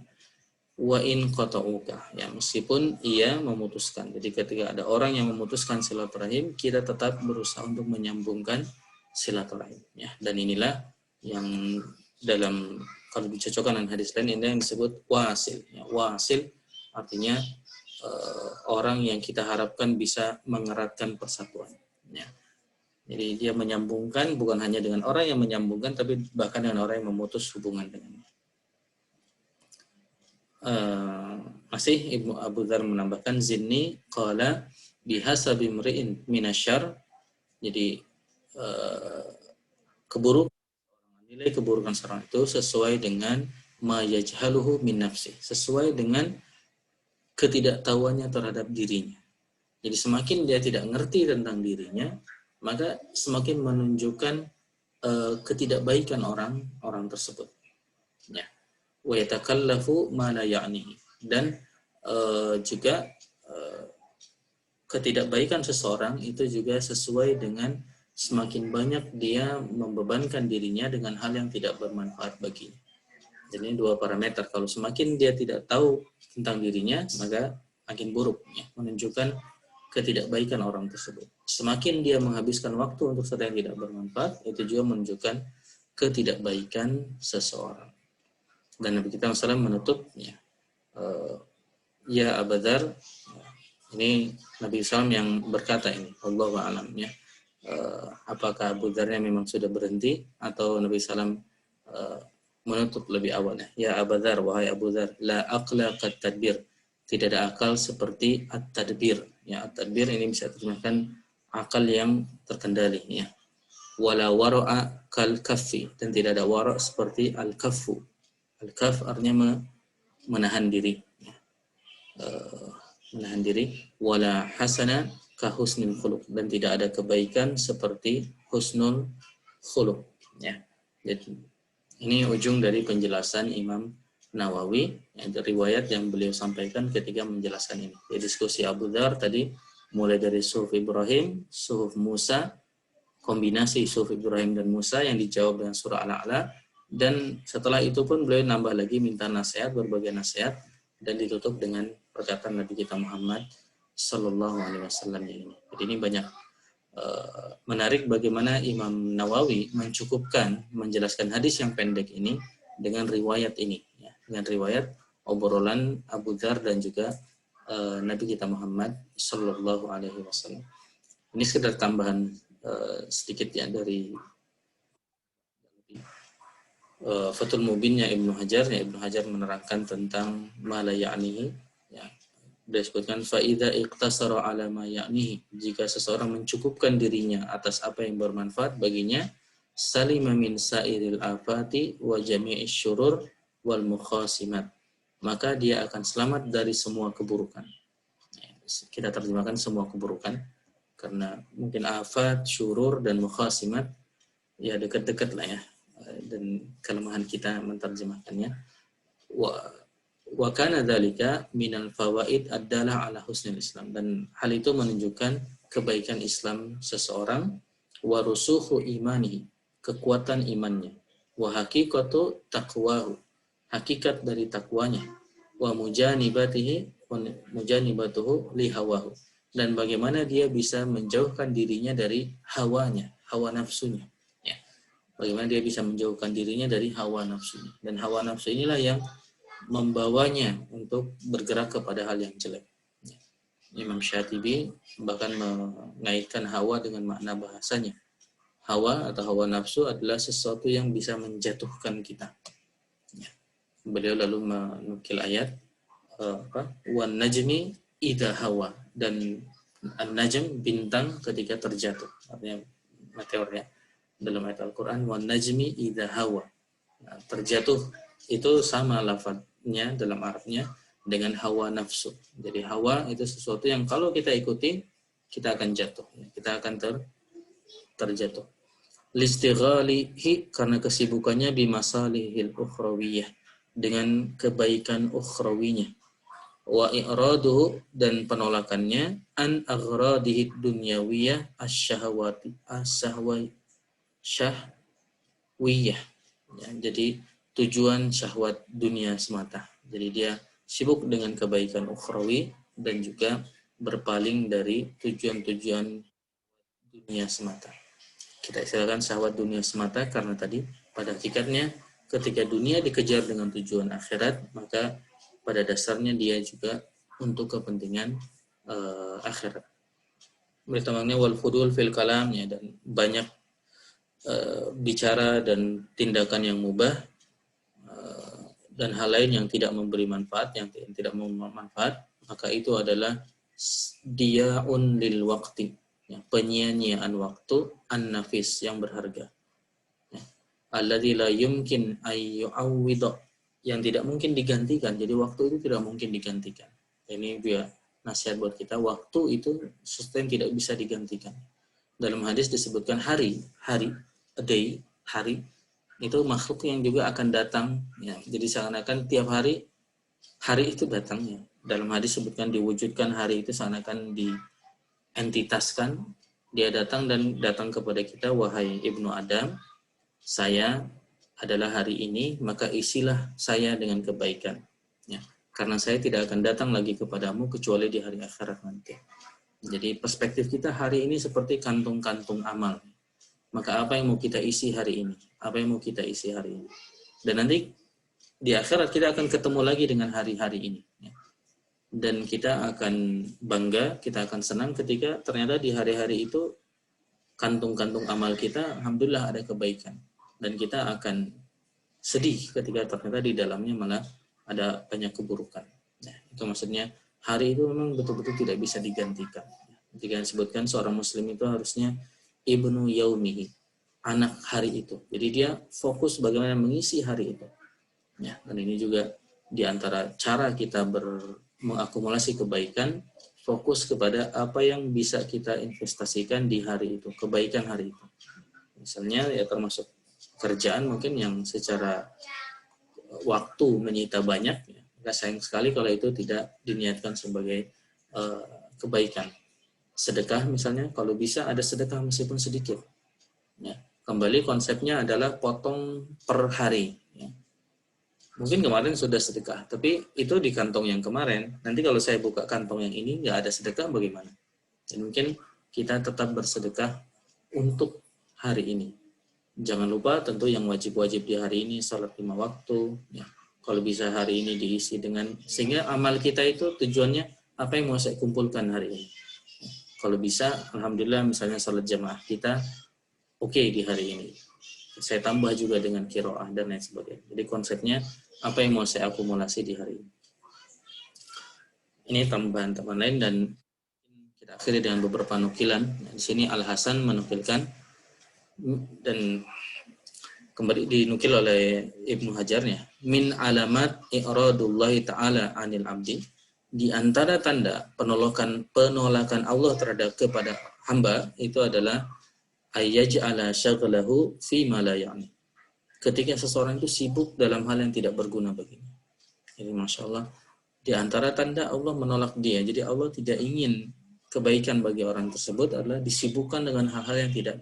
Wa in qata'uka, ya, meskipun ia memutuskan. Jadi ketika ada orang yang memutuskan silaturahim, kita tetap berusaha untuk menyambungkan silaturahim, ya. Dan inilah yang dalam, kalau dicocokkan dengan hadis lain, ini yang disebut wasil, ya. Wasil artinya orang yang kita harapkan bisa mengeratkan persatuan, ya. Jadi dia menyambungkan bukan hanya dengan orang yang menyambungkan, tapi bahkan dengan orang yang memutus hubungan dengannya. Masih Ibnu Abu Dzar menambahkan zinni qala bihasabi mri'in minasyarr. Jadi keburukan, nilai keburukan seorang itu sesuai dengan ma yajhaluhu min nafsi, sesuai dengan ketidaktahuannya terhadap dirinya. Jadi semakin dia tidak ngerti tentang dirinya, maka semakin menunjukkan ketidakbaikan orang tersebut. Ya. Wa yatakallafu ma la ya'nihi, dan juga ketidakbaikan seseorang itu juga sesuai dengan semakin banyak dia membebankan dirinya dengan hal yang tidak bermanfaat baginya. Jadi dua parameter, kalau semakin dia tidak tahu tentang dirinya, maka makin buruk, ya, menunjukkan ketidakbaikan orang tersebut. Semakin dia menghabiskan waktu untuk sesuatu yang tidak bermanfaat, itu juga menunjukkan ketidakbaikan seseorang. Dan Nabi kita SAW menutup, ya Abu Dzar, ini Nabi SAW yang berkata ini, Allahu a'lam, ya. Apakah Abu Dzarnya memang sudah berhenti atau Nabi SAW menutup lebih awalnya. Ya Abu Dzar, wahai Abu Dzar, la aqla qad tadbir, tidak ada akal seperti at-tadbir. Ya, at-tadbir ini bisa terjemahkan akal yang terkendali, ya. Wala wara'a kal kaffi, dan tidak ada wara' seperti al-kaffu. Al-kaf artinya menahan diri, ya. Menahan diri. Wala hasana ka husnul khuluq, dan tidak ada kebaikan seperti husnul khuluq, ya. Jadi ini ujung dari penjelasan Imam Nawawi, dari riwayat yang beliau sampaikan ketika menjelaskan ini. Di diskusi Abu Dzar tadi, mulai dari suhuf Ibrahim, suhuf Musa, kombinasi suhuf Ibrahim dan Musa yang dijawab dengan surah Al-A'la, dan setelah itu pun beliau nambah lagi minta nasihat, berbagai nasihat, dan ditutup dengan perkataan Nabi kita Muhammad Sallallahu Alaihi Wasallam ini. Jadi ini banyak menarik bagaimana Imam Nawawi mencukupkan menjelaskan hadis yang pendek ini dengan riwayat ini, ya, dengan riwayat obrolan Abu Dzar dan juga Nabi kita Muhammad Sallallahu Alaihi Wasallam. Ini sekedar tambahan sedikit, ya, dari Fathul Mubinnya Ibnu Hajar, ya. Ibnu Hajar menerangkan tentang ma la ya'nihi, ya. Disebutkan faida iqtasara ala ma ya'nihi, jika seseorang mencukupkan dirinya atas apa yang bermanfaat baginya, salima min sairil afati wa jami'is syurur wal mukhasimat, maka dia akan selamat dari semua keburukan. Kita terjemahkan semua keburukan karena mungkin afat, syurur dan mukhasimat ya dekat-dekat lah, ya, dan kelemahan kita menerjemahkannya. Wa kana dzalika minal fawaid ad-dalah ala husnil Islam, dan hal itu menunjukkan kebaikan Islam seseorang, wa rusuhu imani, kekuatan imannya, wa haqiqatu taqwahu, hakikat dari takwanya, wa mujanibatuhu li hawahu, dan bagaimana dia bisa menjauhkan dirinya dari hawanya, hawa nafsunya, ya. Bagaimana dia bisa menjauhkan dirinya dari hawa nafsunya, dan hawa nafsu inilah yang membawanya untuk bergerak kepada hal yang jelek. Imam Syatibi bahkan mengaitkan hawa dengan makna bahasanya. Hawa atau hawa nafsu adalah sesuatu yang bisa menjatuhkan kita. Beliau lalu menukil ayat, wan najmi idza hawa, dan an-najm bintang ketika terjatuh, artinya meteornya dalam ayat Al-Qur'an wan najmi idza hawa. Nah, terjatuh itu sama lafadznya dalam Arabnya dengan hawa nafsu. Jadi hawa itu sesuatu yang kalau kita ikuti kita akan jatuh, kita akan terjatuh. Listighalihi, karena kesibukannya bimasalihil ukhrawiyah, dengan kebaikan ukhrawinya. Wa i'raduhu, dan penolakannya an aghradihi dunyawiyah asyahawati syahwiyah. Ya, jadi tujuan syahwat dunia semata. Jadi dia sibuk dengan kebaikan ukhrawi dan juga berpaling dari tujuan-tujuan dunia semata. Kita istilahkan syahwat dunia semata karena tadi pada hakikatnya ketika dunia dikejar dengan tujuan akhirat, maka pada dasarnya dia juga untuk kepentingan akhirat. Bertambahnya wal fudul fil kalamnya, dan banyak bicara dan tindakan yang mubah dan hal lain yang tidak memberi manfaat, yang tidak memberi manfaat, maka itu adalah dia'un lil waqti, ya, penyia-nyiaan waktu, an-nafis, yang berharga, ya. Alladzi la yumkin ayyu'awwidha, yang tidak mungkin digantikan. Jadi waktu itu tidak mungkin digantikan. Ini dia nasihat buat kita, waktu itu sesuatu yang tidak bisa digantikan. Dalam hadis disebutkan hari, a day, hari itu makhluk yang juga akan datang, ya. Jadi seakan-akan tiap hari itu datangnya. Dalam hadis disebutkan diwujudkan hari itu seakan-akan dientitaskan, dia datang dan datang kepada kita, wahai ibnu Adam, saya adalah hari ini, maka isilah saya dengan kebaikan, ya. Karena saya tidak akan datang lagi kepadamu kecuali di hari akhirat nanti. Jadi perspektif kita hari ini seperti kantung-kantung amal. Maka apa yang mau kita isi hari ini? Apa yang mau kita isi hari ini? Dan nanti di akhirat kita akan ketemu lagi dengan hari-hari ini, ya. Dan kita akan bangga, kita akan senang ketika ternyata di hari-hari itu kantung-kantung amal kita, alhamdulillah ada kebaikan. Dan kita akan sedih ketika ternyata di dalamnya malah ada banyak keburukan. Nah, itu maksudnya hari itu memang betul-betul tidak bisa digantikan. Jika disebutkan seorang muslim itu harusnya ibnu yaumihi, anak hari itu. Jadi dia fokus bagaimana mengisi hari itu. Ya, dan ini juga di antara cara kita mengakumulasi kebaikan, fokus kepada apa yang bisa kita investasikan di hari itu, kebaikan hari itu. Misalnya ya termasuk kerjaan mungkin yang secara waktu menyita banyak, ya. Sayang sekali kalau itu tidak diniatkan sebagai kebaikan. Sedekah misalnya, kalau bisa ada sedekah meskipun sedikit. Ya. Kembali konsepnya adalah potong per hari. Ya. Mungkin kemarin sudah sedekah, tapi itu di kantong yang kemarin. Nanti kalau saya buka kantong yang ini, nggak ada sedekah, bagaimana? Dan mungkin kita tetap bersedekah untuk hari ini. Jangan lupa tentu yang wajib-wajib di hari ini, salat 5 waktu. Ya. Kalau bisa hari ini diisi dengan, sehingga amal kita itu tujuannya, apa yang mau saya kumpulkan hari ini. Ya. Kalau bisa, alhamdulillah misalnya salat jamaah kita, oke di hari ini. Saya tambah juga dengan qiraah dan lain sebagainya. Jadi konsepnya apa yang mau saya akumulasi di hari ini. Ini tambahan-tambahan lain dan kita akhiri dengan beberapa nukilan. Di sini Al-Hasan menukilkan dan kembali dinukil oleh Ibnu Hajarnya, min alamat i'radullahi ta'ala 'anil 'abdi, di antara tanda penolakan Allah terhadap kepada hamba itu adalah ayyaj'ala syaghalahu fi ma la ya'ni. Ketika seseorang itu sibuk dalam hal yang tidak berguna baginya. Jadi Masya Allah, di antara tanda Allah menolak dia. Jadi Allah tidak ingin kebaikan bagi orang tersebut adalah disibukkan dengan hal-hal yang tidak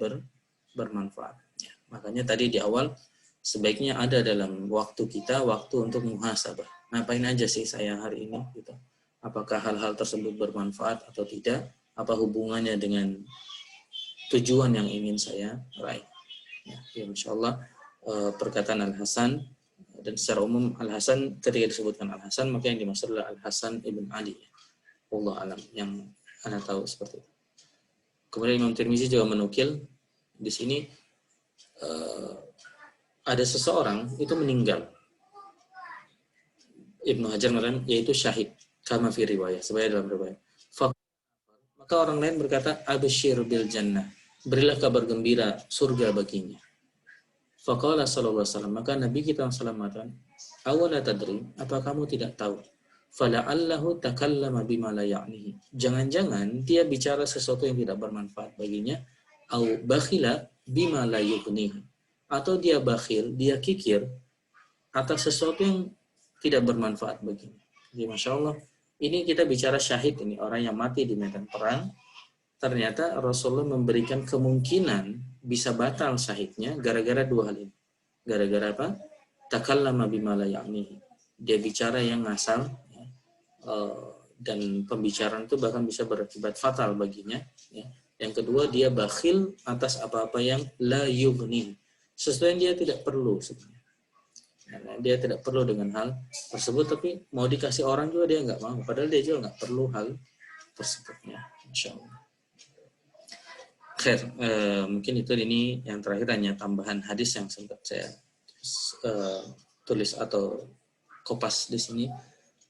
bermanfaat. Ya. Makanya tadi di awal, sebaiknya ada dalam waktu kita, waktu untuk muhasabah. Ngapain aja sih saya hari ini? Gitu. Apakah hal-hal tersebut bermanfaat atau tidak? Apa hubungannya dengan tujuan yang ingin saya raih? Ya, Insya Allah perkataan Al-Hasan, dan secara umum Al-Hasan, ketika disebutkan Al-Hasan maka yang dimaksud adalah Al-Hasan ibn Ali, Allah alam, yang Anda tahu seperti itu. Kemudian Imam Tirmizi juga menukil di sini ada seseorang itu meninggal Ibnu Hajar mengatakan yaitu syahid kama fi riwayah, sebenarnya dalam riwayat. Maka orang lain berkata absyir bil jannah, berilah kabar gembira surga baginya. Faqala sallallahu alaihi wasallam, maka Nabi kita sallallahu mengatakan, awala tadri, apa kamu tidak tahu? Fala'allahu takallama bima la ya'nihi. Jangan-jangan dia bicara sesuatu yang tidak bermanfaat baginya, au bakhila bima la yughnihi. Atau dia bakhil, dia kikir atas sesuatu yang tidak bermanfaat baginya. Jadi Masya Allah, ini kita bicara syahid ini, orang yang mati di medan perang. Ternyata Rasulullah memberikan kemungkinan bisa batal syahidnya gara-gara dua hal ini. Gara-gara apa? Takallama bima la ya'nihi. Dia bicara yang ngasal, ya, dan pembicaraan itu bahkan bisa berakibat fatal baginya. Ya. Yang kedua, dia bakhil atas apa-apa yang la yughni. Sesuatu yang dia tidak perlu sebenarnya. Dia tidak perlu dengan hal tersebut, tapi mau dikasih orang juga dia nggak mau. Padahal dia juga nggak perlu hal tersebutnya. Insya Allah. Mungkin itu ini yang terakhir hanya tambahan hadis yang sempat saya tulis atau kopas di sini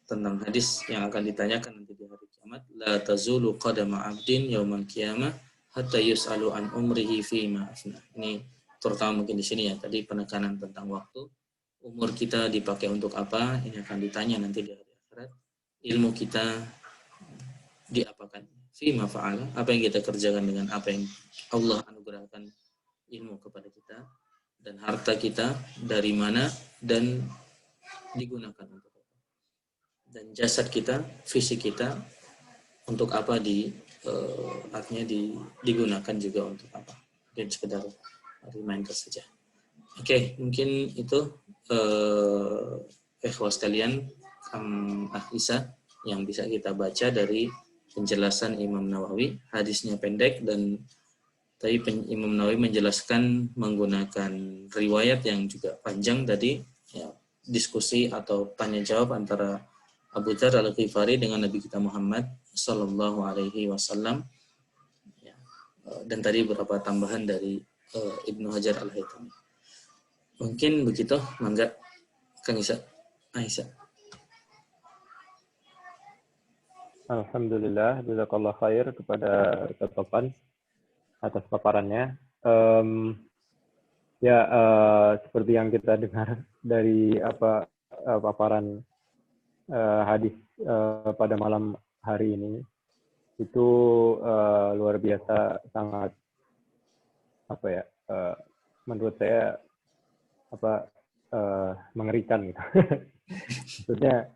tentang hadis yang akan ditanyakan nanti di hari kiamat. La tazulu qadama 'abdin yaumal qiyamah hatta yus'alu an umrihi fi ma afna. Ini terutama mungkin di sini ya, tadi penekanan tentang waktu. Umur kita dipakai untuk apa? Ini akan ditanya nanti di hari akhirat. Ilmu kita diapakan? Fima fa'ala, apa yang kita kerjakan dengan apa yang Allah anugerahkan ilmu kepada kita, dan harta kita dari mana dan digunakan untuk apa, dan jasad kita, fisik kita untuk apa artinya digunakan juga untuk apa. Dan sekedar reminder saja. Oke, mungkin itu ikhwas sekalian, Isa yang bisa kita baca dari penjelasan Imam Nawawi. Hadisnya pendek dan tadi Imam Nawawi menjelaskan menggunakan riwayat yang juga panjang tadi, ya, diskusi atau tanya jawab antara Abu Dzar Al-Ghifari dengan Nabi kita Muhammad Sallallahu Alaihi Wasallam, ya, dan tadi beberapa tambahan dari Ibnu Hajar Al-Haytami. Mungkin begitu, mangga Kang Isa. Aisyah. Alhamdulillah, jazakallah khair kepada Ustaz Topan atas paparannya. Seperti yang kita dengar dari paparan hadis pada malam hari ini, itu luar biasa, sangat menurut saya mengerikan gitu. Maksudnya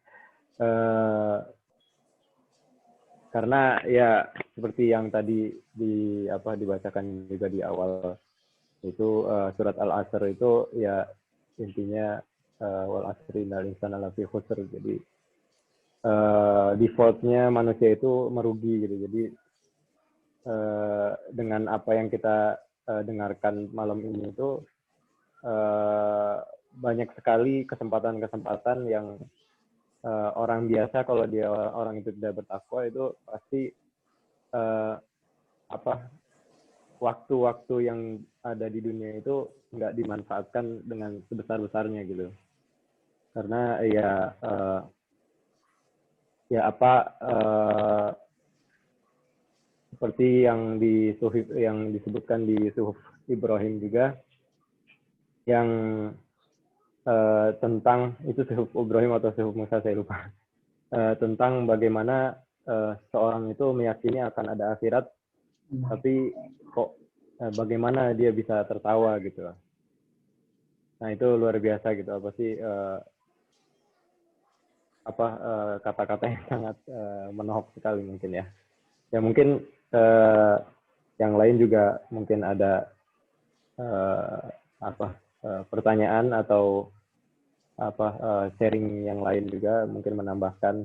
karena ya seperti yang tadi dibacakan juga di awal itu, surat Al-Asr itu ya intinya wal asri innal insana lafi khusr. Jadi defaultnya manusia itu merugi gitu. Jadi dengan apa yang kita dengarkan malam ini itu banyak sekali kesempatan-kesempatan yang orang biasa, kalau dia orang itu tidak bertakwa, itu pasti waktu-waktu yang ada di dunia itu nggak dimanfaatkan dengan sebesar-besarnya gitu. Karena seperti yang disebutkan di Suhuf Ibrahim juga, yang tentang itu Suhuf Ibrahim atau Suhuf Musa saya lupa, tentang bagaimana seorang itu meyakini akan ada akhirat, tapi kok bagaimana dia bisa tertawa gitu. Nah itu luar biasa gitu, kata-kata yang sangat menohok sekali mungkin ya. Ya mungkin yang lain juga mungkin ada pertanyaan atau sharing yang lain juga, mungkin menambahkan,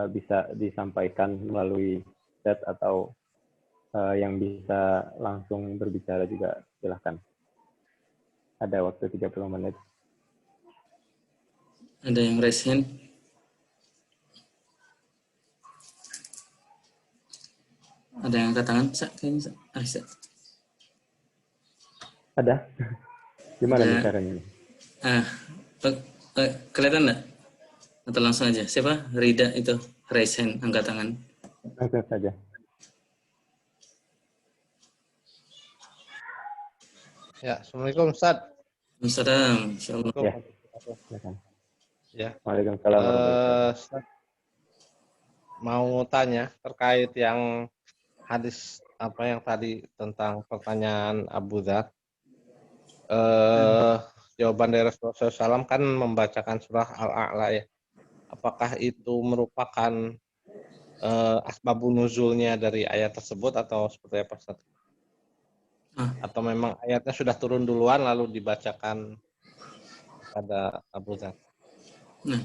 bisa disampaikan melalui chat atau yang bisa langsung berbicara juga, silahkan. Ada waktu 30 menit. Ada yang raise hand? Ada yang angkat tangan? Kayaknya Aisyah. Ada? Gimana nih caranya? Kelihatan nggak? Atau langsung aja? Siapa? Rida itu, raise hand, angkat tangan. Langsung saja. Ya, Assalamualaikum Ustaz. Assalamualaikum. Insyaallah. Ya. Assalamualaikum. Ya. Waalaikumsalam warahmatullahi Ustaz, mau tanya terkait yang hadis apa yang tadi tentang pertanyaan Abu Dzar. Jawaban dari Rasulullah SAW kan membacakan surah Al-A'la ya. Apakah itu merupakan asbabun nuzulnya dari ayat tersebut atau seperti apa Ustaz? Atau memang ayatnya sudah turun duluan lalu dibacakan pada Abu Dzar? Nah,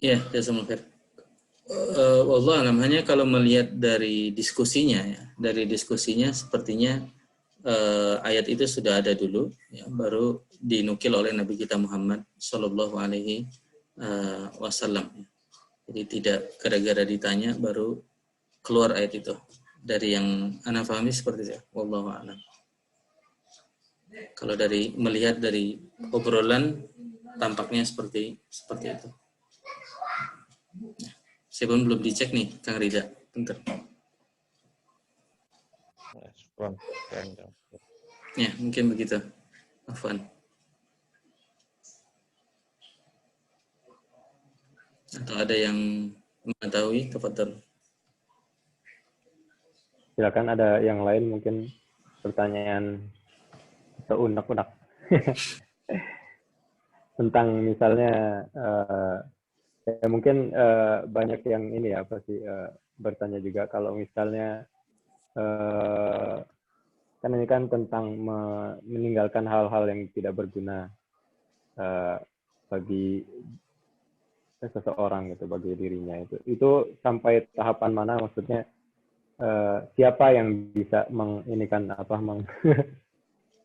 ya, jazakumullah khair. Wallah alam, hanya kalau melihat dari diskusinya ya, dari diskusinya sepertinya ayat itu sudah ada dulu, ya, baru dinukil oleh Nabi kita Muhammad Shallallahu Alaihi Wasallam. Jadi tidak gara-gara ditanya baru keluar ayat itu. Dari yang ana pahami seperti itu. Wallahu a'lam. Kalau dari melihat dari obrolan tampaknya seperti itu. Saya pun belum dicek nih, Kang Rida. Bentar. Ya, mungkin begitu. Afwan. Atau ada yang mengetahui? Tafadhol. Silakan, ada yang lain mungkin pertanyaan atau unek-unek tentang misalnya ya mungkin banyak yang ini ya apa sih bertanya juga kalau misalnya kan ini kan tentang meninggalkan hal-hal yang tidak berguna bagi seseorang gitu, bagi dirinya itu sampai tahapan mana, maksudnya siapa yang bisa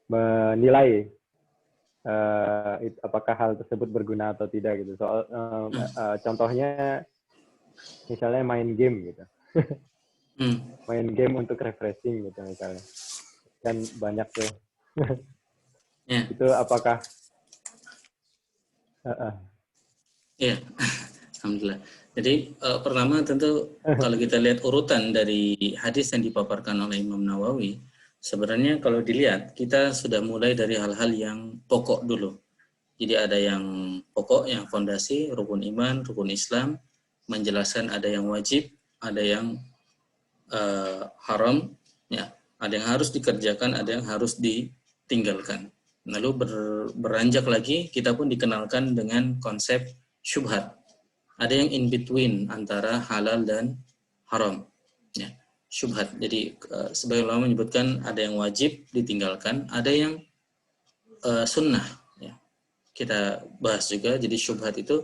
menilai apakah hal tersebut berguna atau tidak gitu. Soal contohnya misalnya main game gitu. Main game untuk refreshing gitu misalnya. Kan banyak tuh. Ya. Itu apakah Ya, alhamdulillah. Jadi pertama tentu kalau kita lihat urutan dari hadis yang dipaparkan oleh Imam Nawawi, sebenarnya kalau dilihat kita sudah mulai dari hal-hal yang pokok dulu. Jadi ada yang pokok, yang fondasi, rukun iman, rukun Islam, menjelaskan ada yang wajib, ada yang haram, ya, ada yang harus dikerjakan, ada yang harus ditinggalkan. Lalu beranjak lagi, kita pun dikenalkan dengan konsep syubhat. Ada yang in between antara halal dan haram. Ya, syubhat. Jadi sebagian ulama menyebutkan ada yang wajib ditinggalkan, ada yang sunnah. Ya. Kita bahas juga. Jadi syubhat itu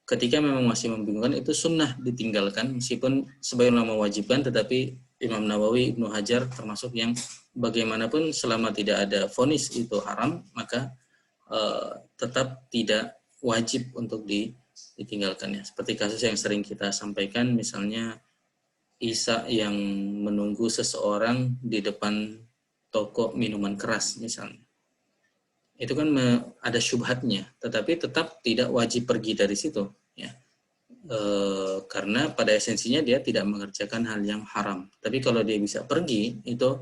ketika memang masih membingungkan itu sunnah ditinggalkan, meskipun sebagian ulama mewajibkan, tetapi Imam Nawawi, Ibnu Hajar termasuk yang bagaimanapun selama tidak ada vonis itu haram, maka tetap tidak wajib untuk ditinggalkannya. Seperti kasus yang sering kita sampaikan, misalnya Isa yang menunggu seseorang di depan toko minuman keras misalnya. Itu kan ada syubhatnya, tetapi tetap tidak wajib pergi dari situ, ya. Karena pada esensinya dia tidak mengerjakan hal yang haram. Tapi kalau dia bisa pergi, itu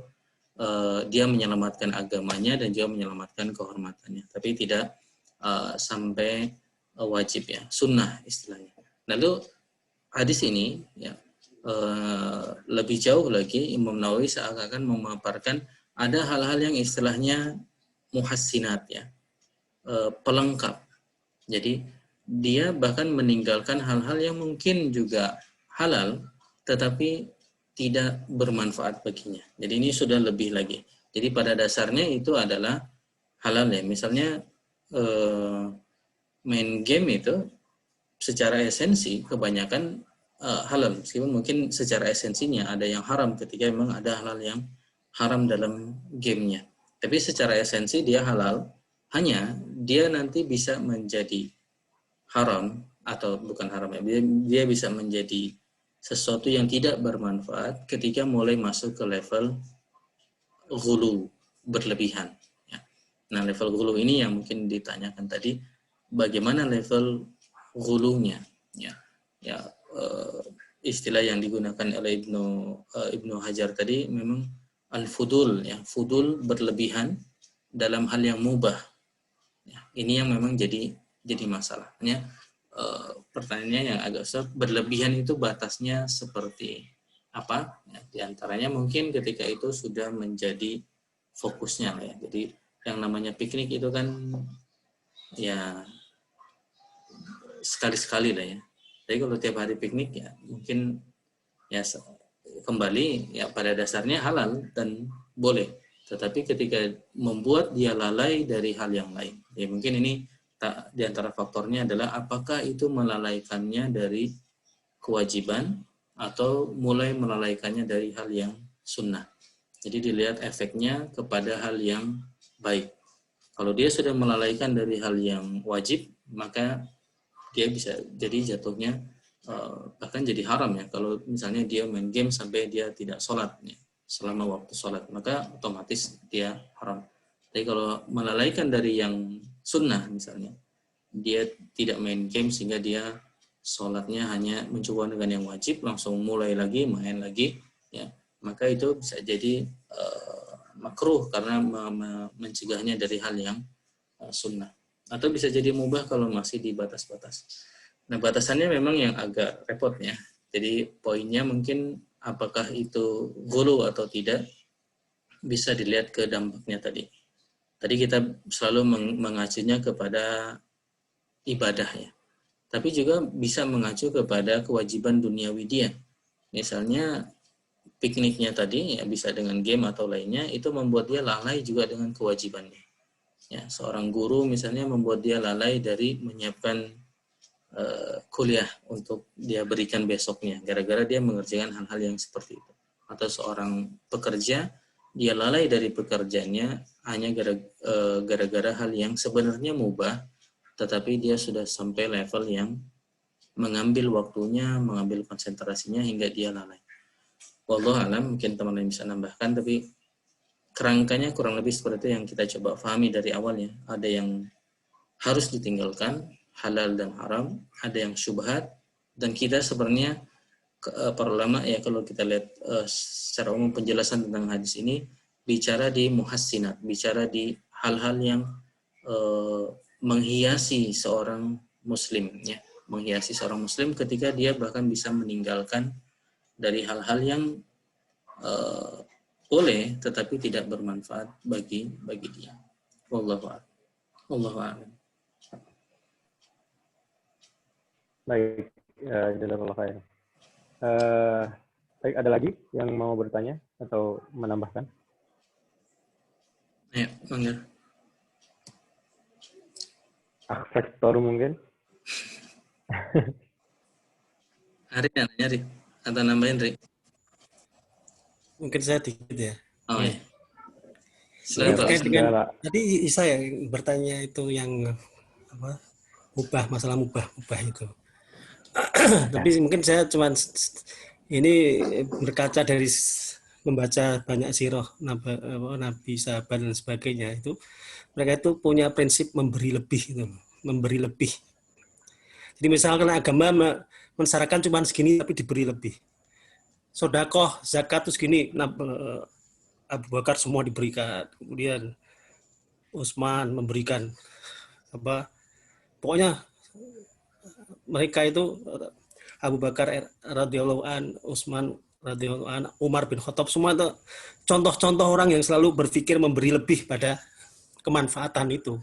dia menyelamatkan agamanya dan juga menyelamatkan kehormatannya. Tapi tidak sampai wajib, ya, sunnah istilahnya. Lalu hadis ini, ya, lebih jauh lagi Imam Nawawi seakan-akan memaparkan ada hal-hal yang istilahnya muhassinat, ya, pelengkap. Jadi dia bahkan meninggalkan hal-hal yang mungkin juga halal tetapi tidak bermanfaat baginya. Jadi ini sudah lebih lagi. Jadi pada dasarnya itu adalah halal, ya. Misalnya main game itu secara esensi kebanyakan halal, meskipun mungkin secara esensinya ada yang haram ketika memang ada hal-hal yang haram dalam gamenya. Tapi secara esensi dia halal, hanya dia nanti bisa menjadi haram atau bukan haram, ya. Dia bisa menjadi sesuatu yang tidak bermanfaat ketika mulai masuk ke level ghulu, berlebihan. Ya. Nah, level ghulu ini yang mungkin ditanyakan tadi, bagaimana level ghulunya. Ya, istilah yang digunakan oleh Ibnu Hajar tadi memang al-fudul, ya, fudul berlebihan dalam hal yang mubah. Ya, ini yang memang jadi masalahnya. Pertanyaannya yang agak susah, berlebihan itu batasnya seperti apa? Ya, di antaranya mungkin ketika itu sudah menjadi fokusnya lah ya. Jadi yang namanya piknik itu kan ya sekali-sekali lah ya. Jadi kalau tiap hari piknik ya mungkin ya kembali ya pada dasarnya halal dan boleh. Tetapi ketika membuat dia lalai dari hal yang lain, ya mungkin ini di antara faktornya adalah apakah itu melalaikannya dari kewajiban atau mulai melalaikannya dari hal yang sunnah. Jadi dilihat efeknya kepada hal yang baik. Kalau dia sudah melalaikan dari hal yang wajib, maka dia bisa jadi jatuhnya bahkan jadi haram ya. Kalau misalnya dia main game sampai dia tidak sholat ya, selama waktu sholat, maka otomatis dia haram. Tapi kalau melalaikan dari yang sunnah misalnya, dia tidak main game sehingga dia sholatnya hanya mencoba dengan yang wajib, langsung mulai lagi, main lagi, ya, maka itu bisa jadi makruh karena mencegahnya dari hal yang sunnah. Atau bisa jadi mubah kalau masih di batas-batas. Nah, batasannya memang yang agak repot ya. Jadi poinnya mungkin apakah itu ghulu atau tidak, bisa dilihat ke dampaknya tadi. Tadi kita selalu mengacunya kepada ibadah ya. Tapi juga bisa mengacu kepada kewajiban duniawi dia. Misalnya pikniknya tadi ya bisa dengan game atau lainnya, itu membuat dia lalai juga dengan kewajibannya. Ya, seorang guru misalnya membuat dia lalai dari menyiapkan kuliah untuk dia berikan besoknya, gara-gara dia mengerjakan hal-hal yang seperti itu. Atau seorang pekerja, dia lalai dari pekerjaannya hanya gara-gara hal yang sebenarnya mubah, tetapi dia sudah sampai level yang mengambil waktunya, mengambil konsentrasinya hingga dia lalai. Wallahu alam, mungkin teman lain bisa nambahkan, tapi kerangkanya kurang lebih seperti itu yang kita coba pahami dari awalnya. Ada yang harus ditinggalkan, halal dan haram, ada yang syubhat, dan kita sebenarnya para ulama ya kalau kita lihat secara umum penjelasan tentang hadis ini bicara di muhassinat, bicara di hal-hal yang menghiasi seorang muslim ya, menghiasi seorang muslim ketika dia bahkan bisa meninggalkan dari hal-hal yang boleh tetapi tidak bermanfaat bagi dia. Wallahu a'lam. Baik, jazakallah khair. Baik, ada lagi yang mau bertanya atau menambahkan? Ya, Bang. Aksektor mungkin? Hari nanya, Ri. Atau nambahin, Ri? Mungkin saya dikit ya. Oh, ya. Terkait dengan tadi Isa yang bertanya itu yang apa? Masalah mubah itu. Tapi mungkin saya cuma ini berkaca dari membaca banyak sirah nabi, sahabat dan sebagainya, itu mereka itu punya prinsip memberi lebih. Jadi misalkan agama mensyaratkan cuma segini tapi diberi lebih. Sedekah, zakat itu segini, Abu Bakar semua diberikan, kemudian Utsman memberikan pokoknya mereka itu Abu Bakar radhiyallahu an, Utsman radhiyallahu an, Umar bin Khattab, semua itu contoh-contoh orang yang selalu berpikir memberi lebih pada kemanfaatan itu.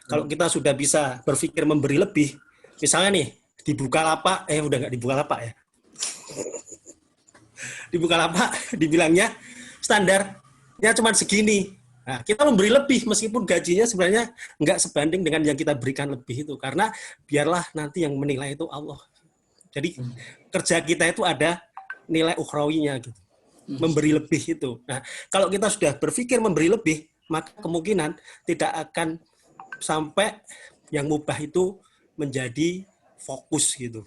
Kalau kita sudah bisa berpikir memberi lebih, misalnya nih di Bukalapak, udah nggak di Bukalapak ya. Di Bukalapak dibilangnya standarnya cuma segini. Nah, kita memberi lebih meskipun gajinya sebenarnya nggak sebanding dengan yang kita berikan lebih itu, karena biarlah nanti yang menilai itu Allah. Jadi kerja kita itu ada nilai ukhrawinya gitu. Memberi lebih itu. Nah, kalau kita sudah berpikir memberi lebih, maka kemungkinan tidak akan sampai yang mubah itu menjadi fokus gitu.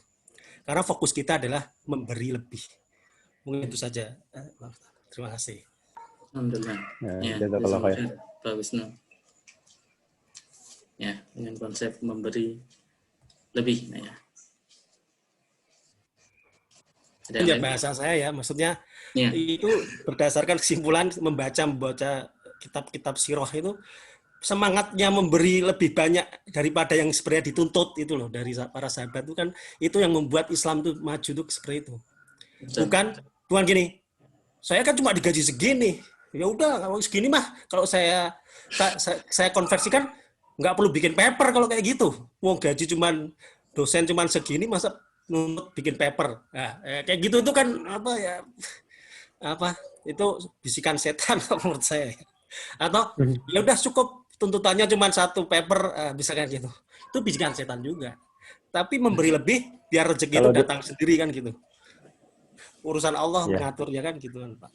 Karena fokus kita adalah memberi lebih. Mungkin itu saja. Terima kasih. Alhamdulillah. Jazakallah khair. Pak Wisnu. Ya, dengan konsep memberi lebih. Nah, ya. Ada Ya yang lain? bahasa saya ya, maksudnya Ya. itu berdasarkan kesimpulan membaca kitab-kitab sirah itu semangatnya memberi lebih banyak daripada yang sebenarnya dituntut itu loh dari para sahabat itu kan, itu yang membuat Islam itu maju tuh seperti itu. Betul. Bukan gini, saya kan cuma digaji segini, ya udah kalau segini mah kalau saya konversikan nggak perlu bikin paper kalau kayak gitu. Mau gaji cuman dosen cuman segini masa nuntut bikin paper. Nah, kayak gitu itu kan itu bisikan setan menurut saya. Atau ya udah cukup tuntutannya cuma satu paper, misalkan gitu. Itu bisikan setan juga. Tapi memberi lebih biar rezeki itu datang sendiri kan gitu. Urusan Allah mengaturnya kan gitu kan Pak.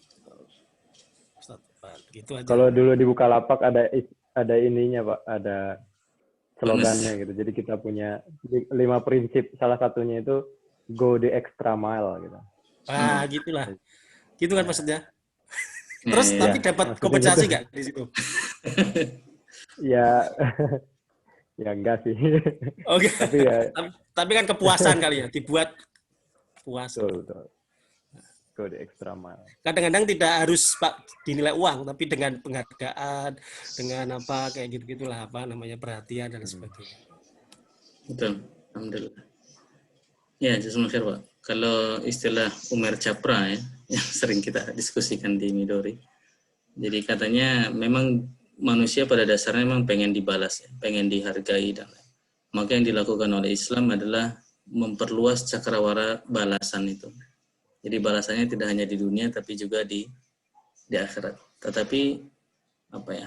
Gitu aja. Kalau dulu di Bukalapak ada ininya Pak, ada slogannya gitu. Jadi kita punya 5 prinsip, salah satunya itu go the extra mile gitu. Gitulah. Gitu kan maksudnya. Terus tapi dapat kompensasi nggak di situ? Ya enggak sih. Oke. Tapi kan kepuasan kali ya, dibuat puas. Betul. Go the extra mile. Kadang-kadang tidak harus Pak dinilai uang, tapi dengan penghargaan, dengan apa kayak gitu-gitulah perhatian dan sebagainya. Betul, alhamdulillah. Ya, jazakumullah khair Pak. Kalau istilah Umar Capra ya, yang sering kita diskusikan di Midori. Jadi katanya memang manusia pada dasarnya memang pengen dibalas, pengen dihargai dan lain. Maka yang dilakukan oleh Islam adalah memperluas cakrawala balasan itu. Jadi balasannya tidak hanya di dunia tapi juga di akhirat. Tetapi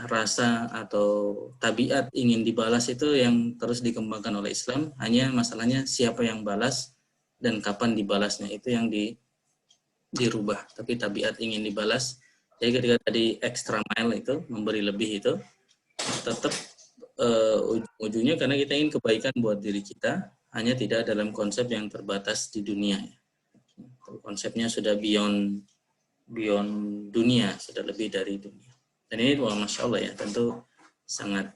rasa atau tabiat ingin dibalas itu yang terus dikembangkan oleh Islam. Hanya masalahnya siapa yang balas dan kapan dibalasnya itu yang dirubah. Tapi tabiat ingin dibalas. Jadi ketika tadi extra mile itu memberi lebih itu tetap ujungnya karena kita ingin kebaikan buat diri kita, hanya tidak dalam konsep yang terbatas di dunia. Konsepnya sudah beyond dunia, sudah lebih dari dunia. Dan ini masya Allah ya, tentu sangat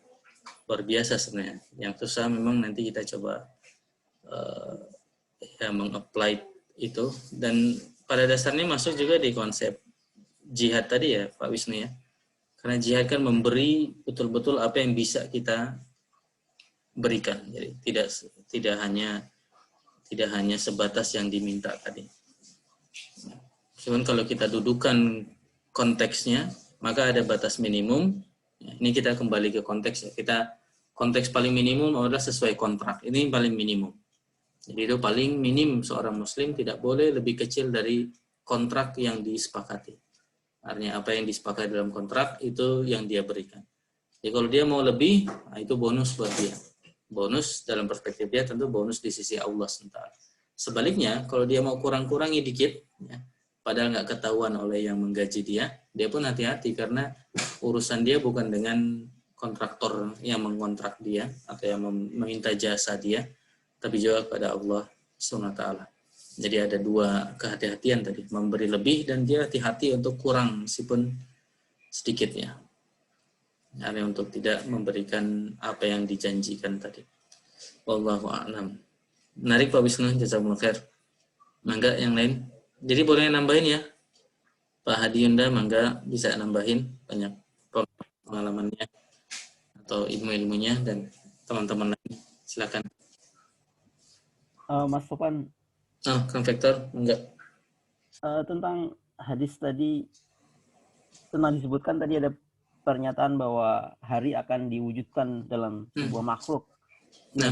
luar biasa sebenarnya. Yang susah memang nanti kita coba meng-apply itu. Dan pada dasarnya masuk juga di konsep jihad tadi ya Pak Wisnu ya. Karena jihad kan memberi betul-betul apa yang bisa kita berikan. Jadi tidak hanya sebatas yang diminta tadi. Cuman kalau kita dudukan konteksnya, maka ada batas minimum. Ini kita kembali ke konteks ya. Konteks paling minimum adalah sesuai kontrak. Ini paling minimum. Jadi itu paling minim seorang muslim tidak boleh lebih kecil dari kontrak yang disepakati. Artinya apa yang disepakati dalam kontrak itu yang dia berikan. Jadi kalau dia mau lebih, itu bonus buat dia. Bonus dalam perspektif dia tentu bonus di sisi Allah SWT. Sebaliknya, kalau dia mau kurang-kurangi dikit, ya, padahal nggak ketahuan oleh yang menggaji dia pun hati-hati karena urusan dia bukan dengan kontraktor yang mengontrak dia atau yang meminta jasa dia, tapi juga kepada Allah SWT. Jadi ada dua kehati-hatian tadi, memberi lebih dan dia hati-hati untuk kurang meskipun sedikit ya. Artinya untuk tidak memberikan apa yang dijanjikan tadi. Wallahu a'lam. Menarik Pak Wisnu, jazakumullah khair. Mangga yang lain. Jadi boleh nambahin ya. Pak Hadi Yunda, mangga bisa nambahin banyak pengalamannya atau ilmu-ilmunya dan teman-teman lain. Silakan. Mas Sofan. Kang Vektor, enggak. Tentang hadis tadi, pernah disebutkan tadi ada pernyataan bahwa hari akan diwujudkan dalam sebuah makhluk. Nah,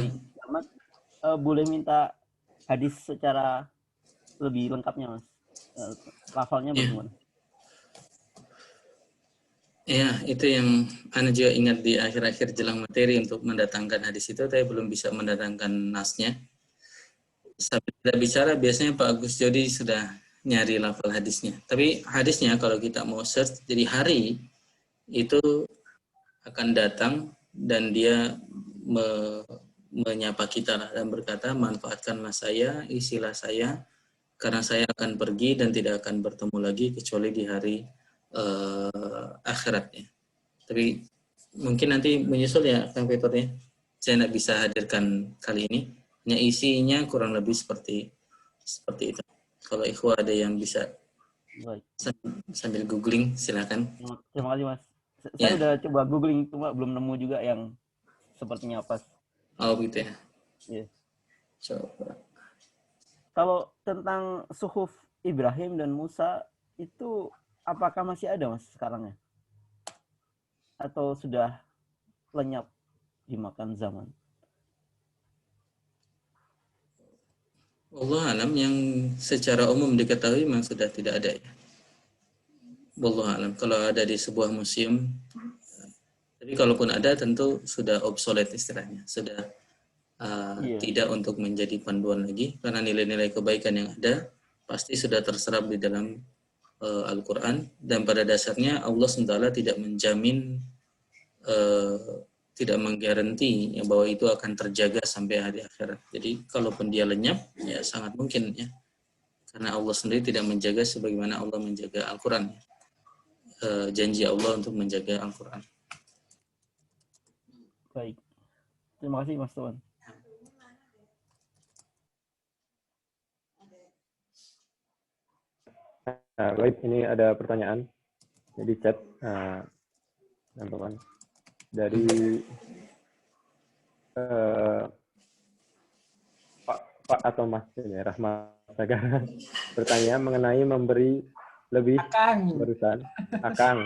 boleh minta hadis secara lebih lengkapnya, Mas? Lafalnya bagaimana? Ya, itu yang Anda juga ingat di akhir-akhir jelang materi untuk mendatangkan hadis itu, tapi belum bisa mendatangkan nasnya. Sampai kita bicara, biasanya Pak Agus Jody sudah nyari lafal hadisnya. Tapi hadisnya kalau kita mau search, jadi hari itu akan datang dan dia menyapa kita dan berkata, manfaatkanlah saya, isilah saya, karena saya akan pergi dan tidak akan bertemu lagi kecuali di hari akhiratnya. Tapi mungkin nanti menyusul ya Kang Peter ya. Saya tidak bisa hadirkan kali ini. Hanya isinya kurang lebih seperti itu. Kalau ikhwah ada yang bisa Baik. sambil googling, silakan. Terima kasih Mas. Ya. Saya udah coba googling, cuma belum nemu juga yang sepertinya pas. Oh gitu ya. Iya. Coba. Kalau tentang suhuf Ibrahim dan Musa itu apakah masih ada Mas sekarang ya? Atau sudah lenyap dimakan zaman? Allah alam, yang secara umum diketahui memang sudah tidak ada ya. Wallahu alam. Kalau ada di sebuah museum, tapi kalaupun ada tentu sudah obsolete istilahnya, sudah tidak untuk menjadi panduan lagi, karena nilai-nilai kebaikan yang ada pasti sudah terserap di dalam Al-Quran, dan pada dasarnya Allah SWT tidak menjamin, tidak menggaranti ya, bahwa itu akan terjaga sampai hari akhirat. Jadi kalaupun dia lenyap, ya sangat mungkin ya, karena Allah sendiri tidak menjaga sebagaimana Allah menjaga Al-Quran. Janji Allah untuk menjaga Al-Quran. Baik. Terima kasih Mas Tuan. Baik, ini ada pertanyaan di chat, teman-teman. Dari Pak atau Mas ini, Rahmat Sagara bertanya mengenai memberi lebih barusan. Akang.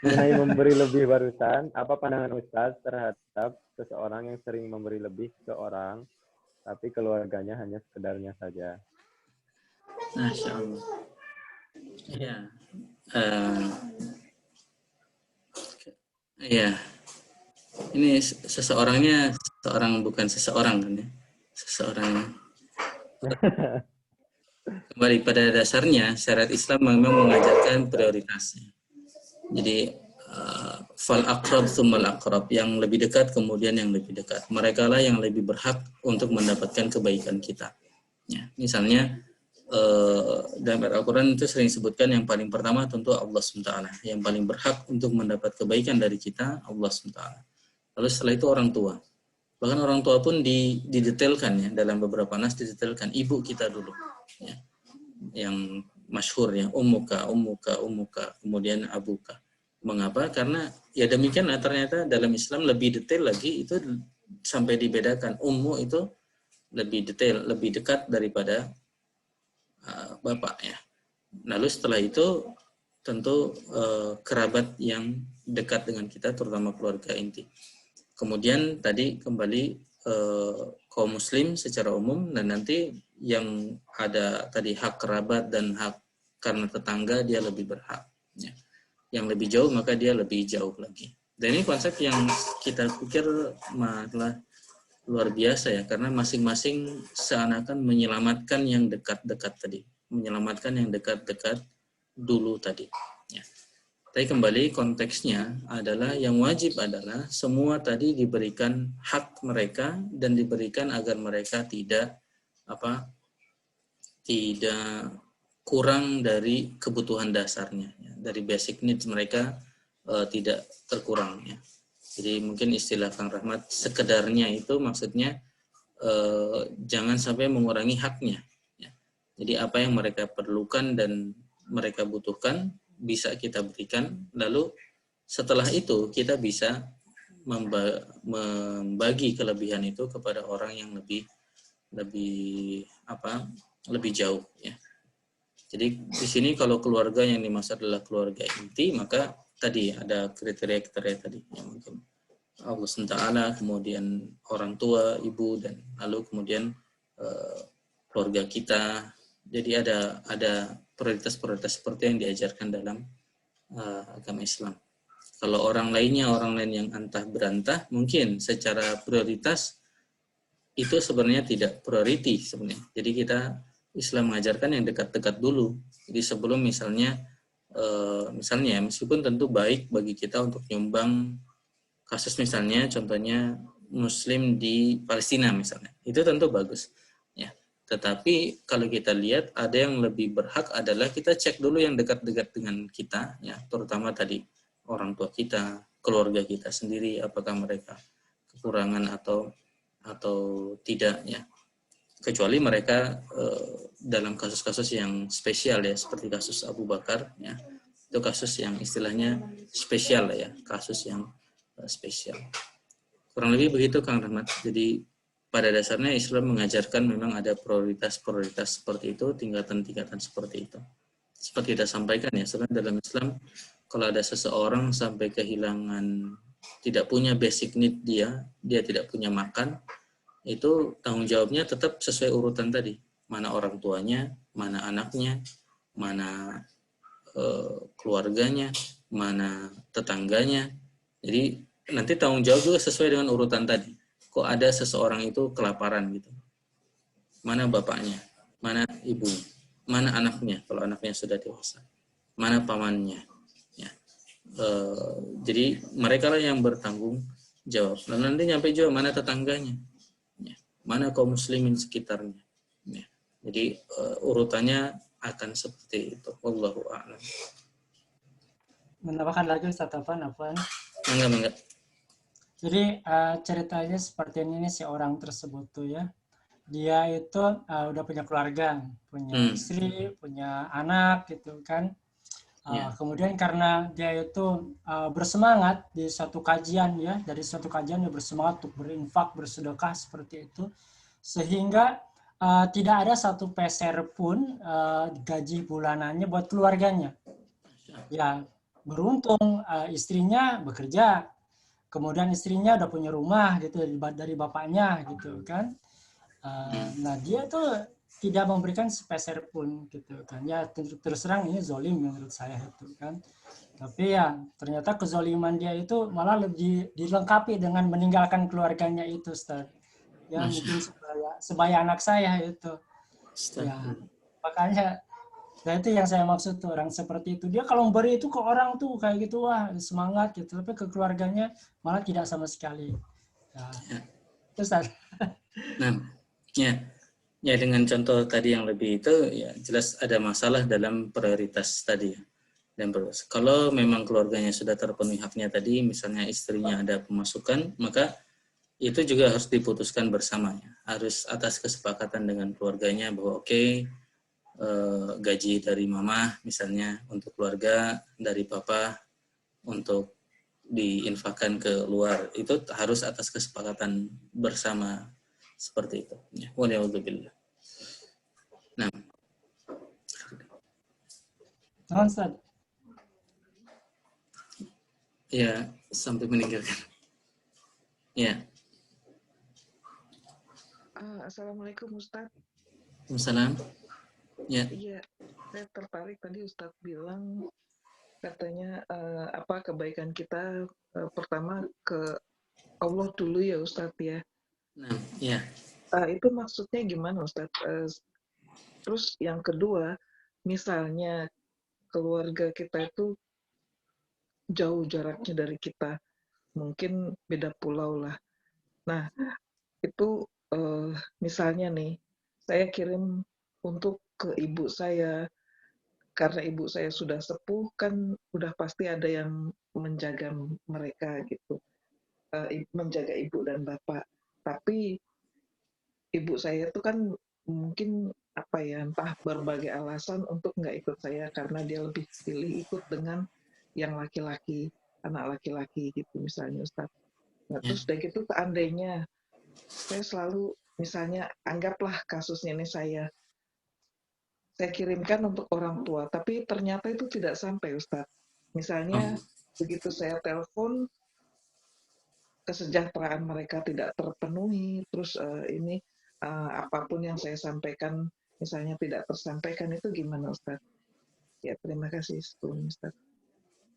Mengenai memberi lebih barusan, apa pandangan Ustaz terhadap seseorang yang sering memberi lebih ke orang, tapi keluarganya hanya sekedarnya saja? Masya Allah. Ya. Ya. Ini seseorangnya seorang, bukan seseorang kan ya. Seseorang. Kembali pada dasarnya syariat Islam memang mengajarkan prioritasnya. Jadi fal aqrab tsummal aqrab, yang lebih dekat kemudian yang lebih dekat. Mereka lah yang lebih berhak untuk mendapatkan kebaikan kita. Ya, misalnya dalam Al-Quran itu sering disebutkan yang paling pertama tentu Allah SWT. Yang paling berhak untuk mendapat kebaikan dari kita Allah SWT. Lalu setelah itu orang tua. Bahkan orang tua pun didetailkan ya, dalam beberapa nas didetailkan ibu kita dulu. Ya. Yang masyhur ya, ummuka, kemudian abuka. Mengapa? Karena ya demikian ternyata dalam Islam lebih detail lagi, itu sampai dibedakan. Ummu itu lebih detail, lebih dekat daripada bapak ya. Lalu setelah itu tentu kerabat yang dekat dengan kita, terutama keluarga inti. Kemudian tadi kembali kaum muslim secara umum, dan nanti yang ada tadi hak kerabat dan hak karena tetangga dia lebih berhak. Ya. Yang lebih jauh maka dia lebih jauh lagi. Dan ini konsep yang kita pikir malah luar biasa ya, karena masing-masing seakan-akan menyelamatkan yang dekat-dekat tadi, menyelamatkan yang dekat-dekat dulu tadi. Ya. Tapi kembali konteksnya adalah yang wajib adalah semua tadi diberikan hak mereka dan diberikan agar mereka tidak kurang dari kebutuhan dasarnya, ya. Dari basic needs mereka tidak terkurang ya. Jadi mungkin istilah Kang Rahmat sekedarnya itu maksudnya jangan sampai mengurangi haknya. Ya. Jadi apa yang mereka perlukan dan mereka butuhkan bisa kita berikan. Lalu setelah itu kita bisa membagi kelebihan itu kepada orang yang lebih jauh. Ya. Jadi di sini kalau keluarga yang dimaksud adalah keluarga inti, maka tadi ada kriteria-kriteria tadi yang mungkin Allah SWT, kemudian orang tua, ibu, dan lalu kemudian keluarga kita. Jadi ada prioritas-prioritas seperti yang diajarkan dalam agama Islam. Kalau orang lain yang antah berantah, mungkin secara prioritas itu sebenarnya tidak priority sebenarnya. Jadi Islam mengajarkan yang dekat-dekat dulu. Jadi sebelum misalnya meskipun tentu baik bagi kita untuk nyumbang kasus misalnya contohnya Muslim di Palestina misalnya, itu tentu bagus ya. Tetapi kalau kita lihat ada yang lebih berhak adalah kita cek dulu yang dekat-dekat dengan kita ya, terutama tadi orang tua kita, keluarga kita sendiri, apakah mereka kekurangan atau atau tidak ya, kecuali mereka dalam kasus-kasus yang spesial ya, seperti kasus Abu Bakar ya, itu kasus yang istilahnya spesial ya, kasus yang spesial. Kurang lebih begitu Kang Rahmat. Jadi pada dasarnya Islam mengajarkan memang ada prioritas-prioritas seperti itu, tingkatan-tingkatan seperti itu. Seperti kita sampaikan ya, sebenarnya dalam Islam kalau ada seseorang sampai kehilangan, tidak punya basic need dia tidak punya makan, itu tanggung jawabnya tetap sesuai urutan tadi. Mana orang tuanya, mana anaknya, mana keluarganya, mana tetangganya. Jadi nanti tanggung jawab juga sesuai dengan urutan tadi. Kok ada seseorang itu kelaparan gitu. Mana bapaknya, mana ibunya, mana anaknya kalau anaknya sudah dewasa, mana pamannya. Ya. Jadi mereka lah yang bertanggung jawab. Dan nanti nyampe juga mana tetangganya, ya. Mana kaum muslimin sekitarnya. Ya. Jadi urutannya akan seperti itu. Wallahu a'lam. Menambahkan lagi Ustaz Afan. Enggak. Jadi ceritanya seperti ini si orang tersebut tuh ya. Dia itu udah punya keluarga, punya istri, punya anak gitu kan. Kemudian karena dia itu bersemangat di suatu kajian ya, dari suatu kajian dia bersemangat untuk berinfak, bersedekah seperti itu, sehingga tidak ada satu peser pun gaji bulanannya buat keluarganya. Ya beruntung istrinya bekerja, kemudian istrinya udah punya rumah gitu dari bapaknya gitu kan. Nah dia tuh tidak memberikan sepeser pun gitu kan. Ya terus terang ini zolim menurut saya itu kan. Tapi ya ternyata kezoliman dia itu malah lebih dilengkapi dengan meninggalkan keluarganya itu, Ustaz. Ya mungkin sebaya anak saya itu. Ya makanya nah itu yang saya maksud tuh, orang seperti itu. Dia kalau memberi itu ke orang tuh kayak gitu, wah semangat gitu. Tapi ke keluarganya malah tidak sama sekali. Ya. Ustaz. Nah, ya dengan contoh tadi yang lebih itu, ya jelas ada masalah dalam prioritas tadi. Dan kalau memang keluarganya sudah terpenuhi haknya tadi, misalnya istrinya ada pemasukan, maka itu juga harus diputuskan bersamanya. Harus atas kesepakatan dengan keluarganya bahwa oke, gaji dari mama misalnya untuk keluarga, dari papa untuk diinfakkan ke luar, itu harus atas kesepakatan bersama seperti itu. Ya, waliyahudzubillah. Nah, Ustaz. Ya, sampai meninggalkan. Ya. Assalamualaikum Ustaz. Waalaikumsalam. Ya. Iya, saya tertarik tadi Ustaz bilang katanya apa kebaikan kita pertama ke Allah dulu ya Ustaz ya. Nah, ya. Itu maksudnya gimana Ustaz? Terus yang kedua, misalnya keluarga kita itu jauh jaraknya dari kita, mungkin beda pulau lah. Nah, itu misalnya nih, saya kirim untuk ke ibu saya, karena ibu saya sudah sepuh, kan udah pasti ada yang menjaga mereka gitu, menjaga ibu dan bapak. Tapi ibu saya itu kan mungkin apa ya, entah berbagai alasan untuk nggak ikut saya karena dia lebih pilih ikut dengan yang laki-laki, anak laki-laki gitu misalnya Ustaz. Nah terus dari itu seandainya saya selalu misalnya anggaplah kasusnya ini saya kirimkan untuk orang tua, tapi ternyata itu tidak sampai Ustaz. Misalnya begitu saya telepon, kesejahteraan mereka tidak terpenuhi, terus ini apapun yang saya sampaikan misalnya tidak tersampaikan, itu gimana Ustaz? Ya terima kasih Ustaz.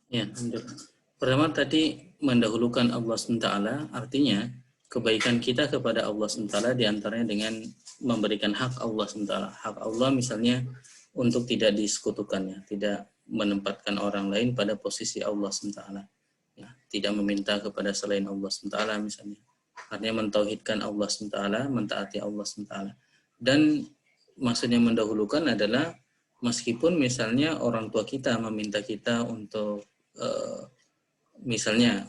Ya, alhamdulillah. Pertama tadi mendahulukan Allah SWT, artinya kebaikan kita kepada Allah SWT diantaranya dengan memberikan hak Allah SWT. Hak Allah misalnya untuk tidak disekutukannya, tidak menempatkan orang lain pada posisi Allah SWT. Ya, tidak meminta kepada selain Allah SWT misalnya. Artinya mentauhidkan Allah SWT, mentaati Allah SWT. Dan maksudnya mendahulukan adalah meskipun misalnya orang tua kita meminta kita untuk misalnya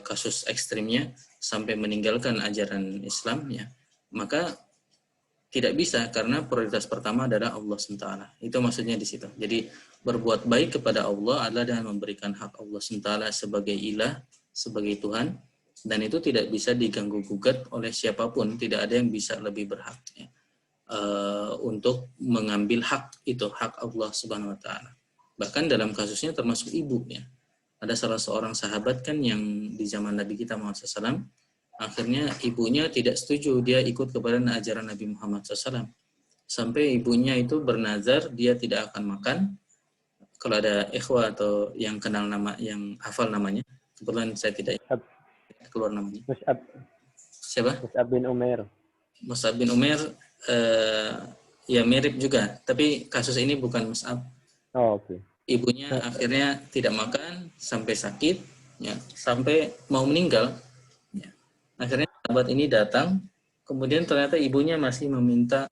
kasus ekstrimnya sampai meninggalkan ajaran Islam, ya, maka tidak bisa, karena prioritas pertama adalah Allah SWT. Itu maksudnya di situ. Jadi berbuat baik kepada Allah adalah dengan memberikan hak Allah SWT sebagai ilah, sebagai Tuhan, dan itu tidak bisa diganggu gugat oleh siapapun. Tidak ada yang bisa lebih berhak, ya, untuk mengambil hak itu, hak Allah Subhanahu Wa Taala. Bahkan dalam kasusnya termasuk ibu, ya. Ada salah seorang sahabat kan yang di zaman Nabi kita Muhammad SAW, akhirnya ibunya tidak setuju dia ikut kepada ajaran Nabi Muhammad SAW. Sampai ibunya itu bernazar dia tidak akan makan. Kalau ada ikhwah atau yang kenal nama, yang hafal namanya, kebetulan saya tidak keluar namanya. Mus'ab. Siapa? Mus'ab bin Umair. Mus'ab bin Umair, ya mirip juga, tapi kasus ini bukan Mus'ab. Oh, oke. Ibunya akhirnya tidak makan sampai sakit, ya, sampai mau meninggal. Ya. Akhirnya sahabat ini datang, kemudian ternyata ibunya masih meminta.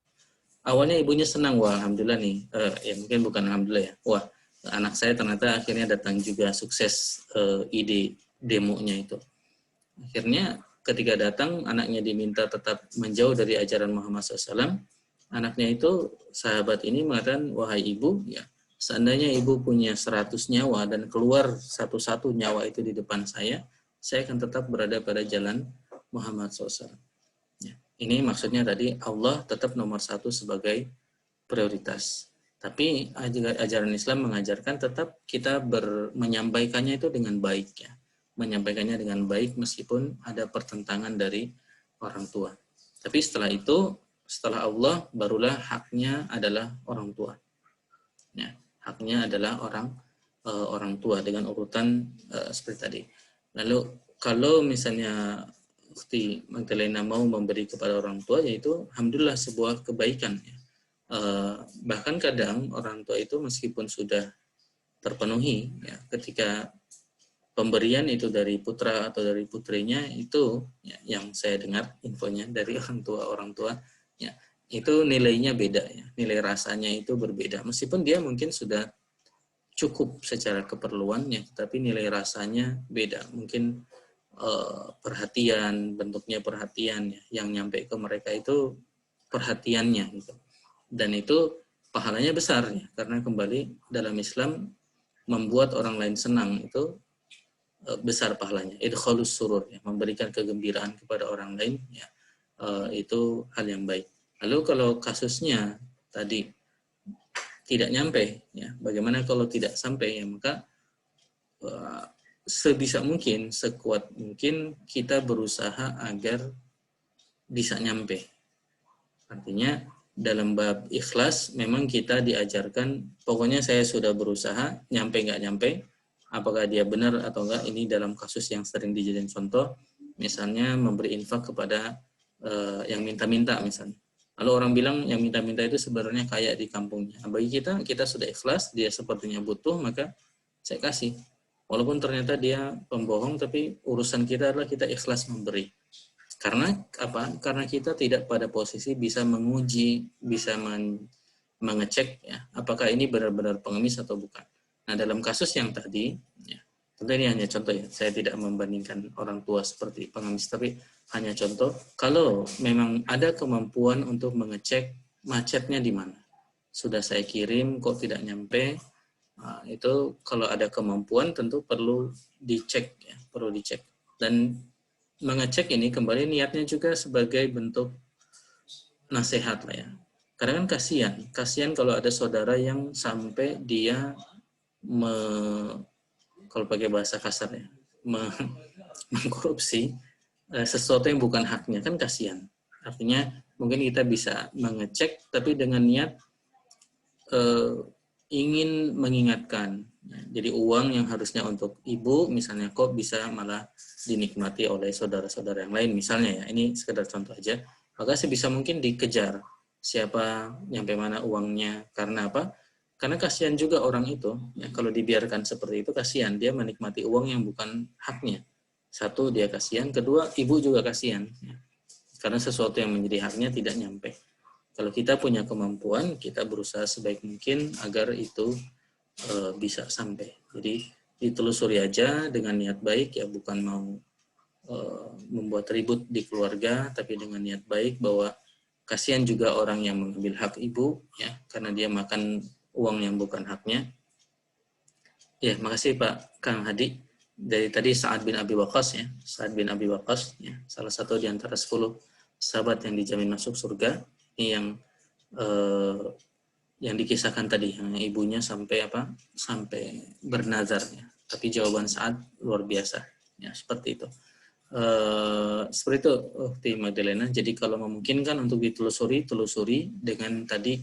Awalnya ibunya senang, wah alhamdulillah nih, ya mungkin bukan alhamdulillah ya, wah anak saya ternyata akhirnya datang juga, sukses ide demonya itu. Akhirnya ketika datang, anaknya diminta tetap menjauh dari ajaran Muhammad SAW. Anaknya itu, sahabat ini mengatakan, wahai ibu, ya, seandainya ibu punya 100 nyawa dan keluar satu-satu nyawa itu di depan saya akan tetap berada pada jalan Muhammad SAW. Ya. Ini maksudnya tadi, Allah tetap nomor 1 sebagai prioritas. Tapi ajaran Islam mengajarkan tetap kita menyampaikannya itu dengan baik, ya. Menyampaikannya dengan baik meskipun ada pertentangan dari orang tua. Tapi setelah itu, setelah Allah, barulah haknya adalah orang tua. Ya, haknya adalah orang tua dengan urutan seperti tadi. Lalu kalau misalnya Ukti Magdalena mau memberi kepada orang tua, yaitu alhamdulillah sebuah kebaikan, ya. Bahkan kadang orang tua itu meskipun sudah terpenuhi, ya, ketika pemberian itu dari putra atau dari putrinya itu, ya, yang saya dengar infonya dari orang tua, ya, itu nilainya beda, ya, nilai rasanya itu berbeda. Meskipun dia mungkin sudah cukup secara keperluannya, tapi nilai rasanya beda. Mungkin perhatian, bentuknya perhatian, ya, yang nyampe ke mereka itu perhatiannya, gitu. Dan itu pahalanya besar, ya, karena kembali dalam Islam membuat orang lain senang itu besar pahalanya. Idkhalus surur, ya, memberikan kegembiraan kepada orang lain, ya, itu hal yang baik. Lalu kalau kasusnya tadi tidak nyampe, ya, bagaimana kalau tidak sampai, ya, maka sebisa mungkin, sekuat mungkin kita berusaha agar bisa nyampe. Artinya dalam bab ikhlas memang kita diajarkan, pokoknya saya sudah berusaha, nyampe nggak nyampe, apakah dia benar atau enggak, ini dalam kasus yang sering dijadikan contoh, misalnya memberi infak kepada yang minta-minta misalnya. Lalu orang bilang yang minta-minta itu sebenarnya kaya di kampungnya. Nah, bagi kita sudah ikhlas, dia sepertinya butuh, maka saya kasih. Walaupun ternyata dia pembohong, tapi urusan kita adalah kita ikhlas memberi. Karena apa? Karena kita tidak pada posisi bisa menguji, bisa mengecek, ya, apakah ini benar-benar pengemis atau bukan. Nah, dalam kasus yang tadi, ya, tentu ini hanya contoh, ya, saya tidak membandingkan orang tua seperti pengemis, tapi hanya contoh, kalau memang ada kemampuan untuk mengecek macetnya di mana. Sudah saya kirim, kok tidak nyampe, nah, itu kalau ada kemampuan tentu perlu dicek, ya, perlu dicek. Dan mengecek ini kembali niatnya juga sebagai bentuk nasihat lah, ya. Karena kan kasihan kalau ada saudara yang sampai dia kalau pakai bahasa kasarnya, mengkorupsi sesuatu yang bukan haknya, kan kasihan. Artinya mungkin kita bisa mengecek, tapi dengan niat ingin mengingatkan. Jadi uang yang harusnya untuk ibu, misalnya, kok bisa malah dinikmati oleh saudara-saudara yang lain, misalnya, ya. Ini sekedar contoh aja. Maka sebisa mungkin dikejar siapa, nyampe mana uangnya. Karena apa? Karena kasihan juga orang itu, ya, kalau dibiarkan seperti itu kasihan, dia menikmati uang yang bukan haknya. Satu, dia kasihan, kedua, ibu juga kasihan, ya. Karena sesuatu yang menjadi haknya tidak nyampe. Kalau kita punya kemampuan, kita berusaha sebaik mungkin agar itu bisa sampai. Jadi ditelusuri aja dengan niat baik, ya, bukan mau membuat ribut di keluarga, tapi dengan niat baik bahwa kasihan juga orang yang mengambil hak ibu, ya, karena dia makan uang yang bukan haknya. Ya, makasih Pak Kang Hadi. Dari tadi Sa'ad bin Abi Waqqas, ya, Sa'ad bin Abi Waqqas, ya, salah satu di antara 10 sahabat yang dijamin masuk surga. Ini yang dikisahkan tadi, yang ibunya sampai bernazar, ya. Tapi jawaban Sa'ad luar biasa, ya, seperti itu. Seperti itu, Ukti Magdalena. Jadi kalau memungkinkan untuk telusuri dengan tadi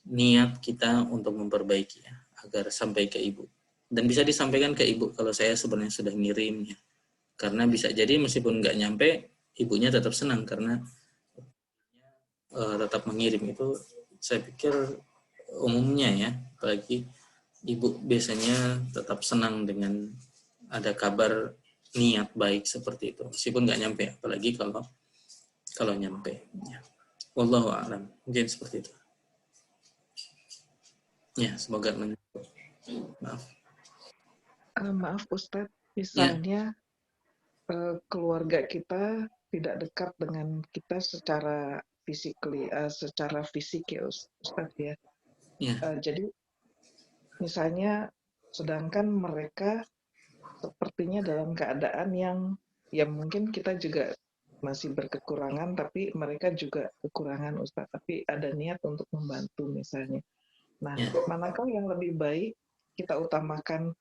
niat kita untuk memperbaiki, ya, agar sampai ke ibu. Dan bisa disampaikan ke ibu kalau saya sebenarnya sudah ngirim, ya. Karena bisa jadi meskipun nggak nyampe, ibunya tetap senang karena tetap mengirim. Itu saya pikir umumnya, ya, apalagi ibu biasanya tetap senang dengan ada kabar niat baik seperti itu, meskipun nggak nyampe, apalagi kalau nyampe, ya. Wallahu a'lam, mungkin seperti itu, ya. Semoga menjawab. Maaf Ustadz, misalnya keluarga kita tidak dekat dengan kita secara fisik, ya Ustadz, ya. Jadi misalnya sedangkan mereka sepertinya dalam keadaan yang ya mungkin kita juga masih berkekurangan, tapi mereka juga kekurangan Ustadz, tapi ada niat untuk membantu misalnya. Nah, manakah yang lebih baik kita utamakan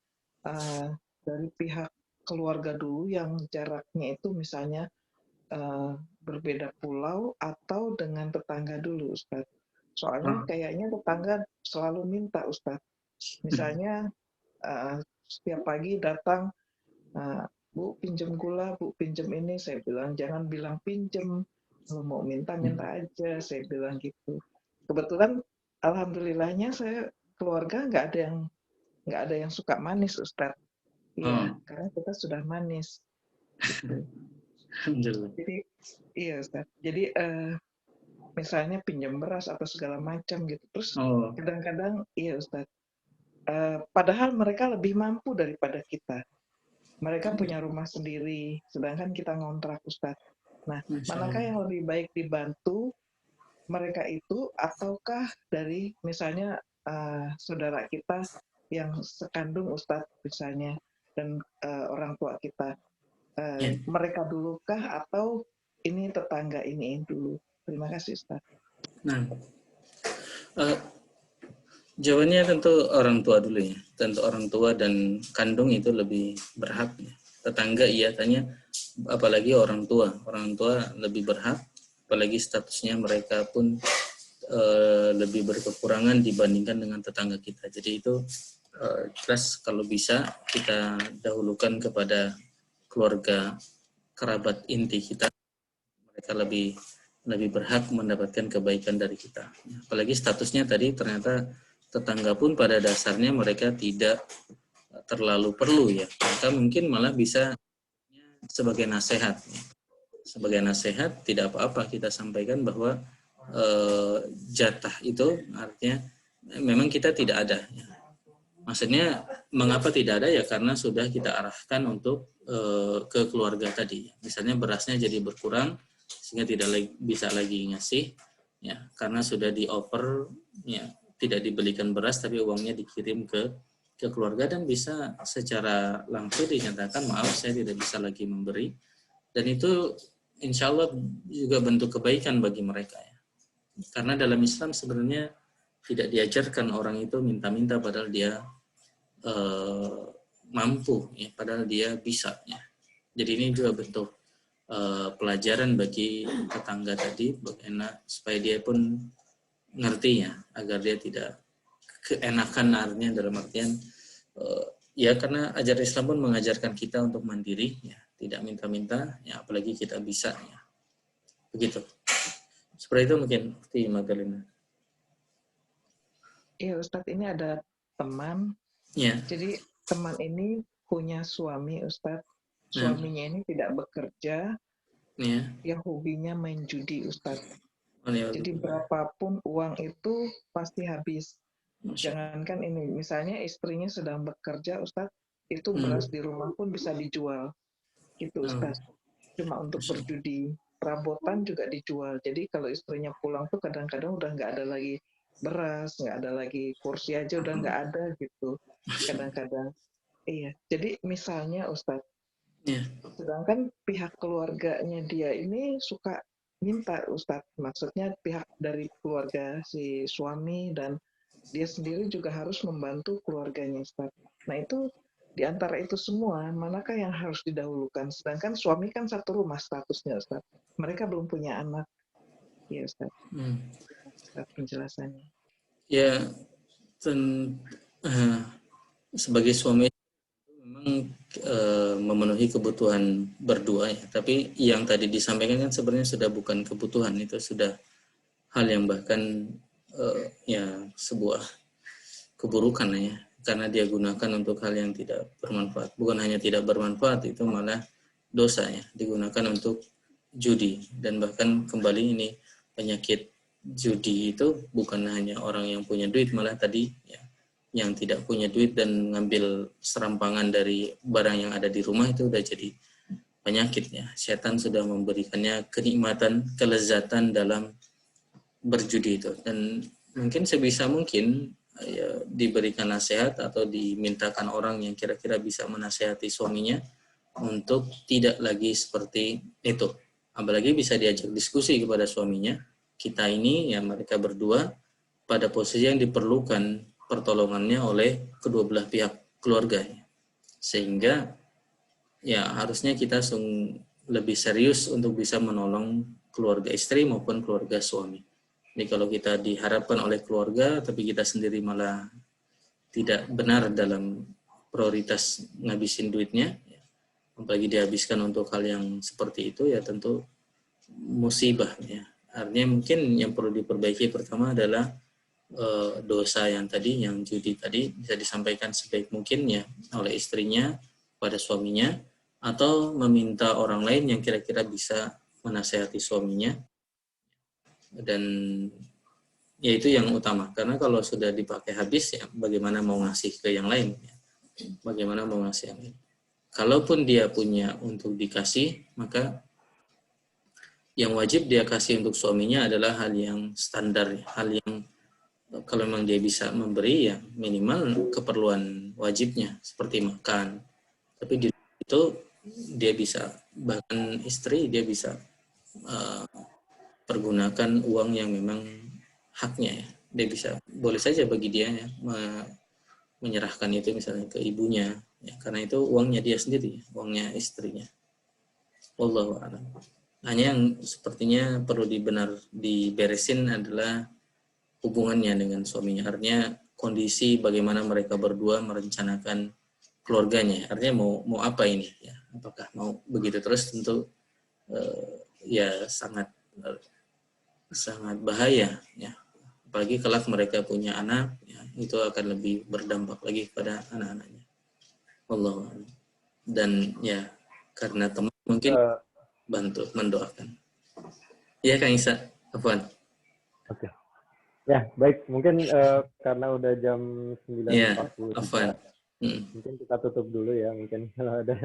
dari pihak keluarga dulu yang jaraknya itu misalnya berbeda pulau, atau dengan tetangga dulu Ustadz? Soalnya kayaknya tetangga selalu minta Ustadz. Misalnya setiap pagi datang, Bu pinjem gula, Bu pinjem ini, saya bilang jangan bilang pinjem, kalau mau minta aja, saya bilang gitu. Kebetulan alhamdulillahnya saya keluarga nggak ada yang suka manis Ustadz. Iya, karena kita sudah manis. Gitu. Jadi iya Ustadz. Jadi misalnya pinjam beras atau segala macam gitu. Terus kadang-kadang iya Ustadz. Padahal mereka lebih mampu daripada kita. Mereka punya rumah sendiri, sedangkan kita ngontrak Ustadz. Nah, manakah yang lebih baik dibantu mereka itu, ataukah dari misalnya saudara kita yang sekandung Ustadz misalnya, dan orang tua kita, mereka dulukah atau ini tetangga ini dulu? Terima kasih Ustadz. Nah, jawabannya tentu orang tua dulu, ya. Tentu orang tua dan kandung itu lebih berhak, ya. Tetangga iya tanya, apalagi orang tua lebih berhak, apalagi statusnya mereka pun lebih berkekurangan dibandingkan dengan tetangga kita. Jadi itu jelas kalau bisa kita dahulukan kepada keluarga kerabat inti kita, mereka lebih berhak mendapatkan kebaikan dari kita. Apalagi statusnya tadi ternyata tetangga pun pada dasarnya mereka tidak terlalu perlu, ya. Maka mungkin malah bisa sebagai nasihat. Sebagai nasihat tidak apa-apa kita sampaikan bahwa jatah itu artinya memang kita tidak ada, ya. Maksudnya mengapa tidak ada, ya karena sudah kita arahkan untuk ke keluarga tadi. Misalnya berasnya jadi berkurang sehingga tidak bisa lagi ngasih, ya, karena sudah di-offer, ya, tidak dibelikan beras tapi uangnya dikirim ke keluarga, dan bisa secara langsung dinyatakan maaf saya tidak bisa lagi memberi, dan itu insya Allah juga bentuk kebaikan bagi mereka, ya. Karena dalam Islam sebenarnya tidak diajarkan orang itu minta-minta padahal dia mampu, ya, padahal dia bisa, ya. Jadi ini juga bentuk pelajaran bagi tetangga tadi, bagaimana supaya dia pun ngerti, ya, agar dia tidak keenakan, artinya dalam artian ya karena ajaran Islam pun mengajarkan kita untuk mandiri, ya, tidak minta-minta, ya, apalagi kita bisa, ya. Begitu. Seperti itu mungkin, Ukti Magdalena. Iya Ustadz, ini ada teman, ya. Jadi teman ini punya suami Ustadz, suaminya ini tidak bekerja, yang hobinya main judi Ustadz. Jadi berapapun uang itu pasti habis. Jangankan ini, misalnya istrinya sedang bekerja Ustadz, itu beras di rumah pun bisa dijual, gitu Ustadz. cuma untuk berjudi. Perabotan juga dijual. Jadi kalau istrinya pulang tuh kadang-kadang udah nggak ada lagi beras, nggak ada lagi, kursi aja udah nggak ada gitu. Kadang-kadang. Iya. Jadi misalnya Ustadz, sedangkan pihak keluarganya dia ini suka minta Ustadz, maksudnya pihak dari keluarga si suami dan dia sendiri juga harus membantu keluarganya Ustadz. Nah itu di antara itu semua, manakah yang harus didahulukan? Sedangkan suami kan satu rumah statusnya Ustadz. Mereka belum punya anak. Ya Ustadz. Ustadz penjelasannya. Ya, sebagai suami memang memenuhi kebutuhan berdua ya. Tapi yang tadi disampaikan kan sebenarnya sudah bukan kebutuhan, itu sudah hal yang bahkan ya sebuah keburukan ya. Karena dia gunakan untuk hal yang tidak bermanfaat. Bukan hanya tidak bermanfaat, itu malah dosa ya. Digunakan untuk judi. Dan bahkan kembali ini penyakit judi itu bukan hanya orang yang punya duit, malah tadi ya, yang tidak punya duit dan ngambil serampangan dari barang yang ada di rumah itu udah jadi penyakitnya. Setan sudah memberikannya kenikmatan, kelezatan dalam berjudi itu. Dan mungkin sebisa mungkin ya, diberikan nasihat atau dimintakan orang yang kira-kira bisa menasihati suaminya untuk tidak lagi seperti itu. Apalagi bisa diajak diskusi kepada suaminya. Kita ini, ya mereka berdua, pada posisi yang diperlukan pertolongannya oleh kedua belah pihak keluarga. Sehingga ya harusnya kita lebih serius untuk bisa menolong keluarga istri maupun keluarga suami. Jadi kalau kita diharapkan oleh keluarga, tapi kita sendiri malah tidak benar dalam prioritas ngabisin duitnya, ya, apalagi dihabiskan untuk hal yang seperti itu, ya tentu musibah. Ya. Artinya mungkin yang perlu diperbaiki pertama adalah dosa yang tadi, yang judi tadi, bisa disampaikan sebaik mungkin ya oleh istrinya pada suaminya, atau meminta orang lain yang kira-kira bisa menasehati suaminya. Dan ya itu yang utama, karena kalau sudah dipakai habis ya bagaimana mau ngasih ke yang lain ya. Bagaimana mau ngasih yang lain. Kalaupun dia punya untuk dikasih, maka yang wajib dia kasih untuk suaminya adalah hal yang standar, hal yang kalau memang dia bisa memberi ya minimal keperluan wajibnya seperti makan. Tapi di itu dia bisa, bahkan istri dia bisa pergunakan uang yang memang haknya ya. Dia bisa, boleh saja bagi dia ya, menyerahkan itu misalnya ke ibunya ya, karena itu uangnya dia sendiri, uangnya istrinya. Wallahu a'lam. Hanya yang sepertinya perlu diberesin adalah hubungannya dengan suaminya. Artinya kondisi bagaimana mereka berdua merencanakan keluarganya. Artinya mau apa ini ya? Apakah mau begitu terus? Tentu ya sangat bahaya ya. Apalagi kelak mereka punya anak ya, itu akan lebih berdampak lagi pada anak-anaknya. Wallahu a'lam. Dan ya karena teman mungkin bantu mendoakan. Ya Kang Isa, Afwan. Oke. Ya, baik. Mungkin karena udah jam 9.40. Ya, Afwan. Mungkin kita tutup dulu ya, mungkin kalau ada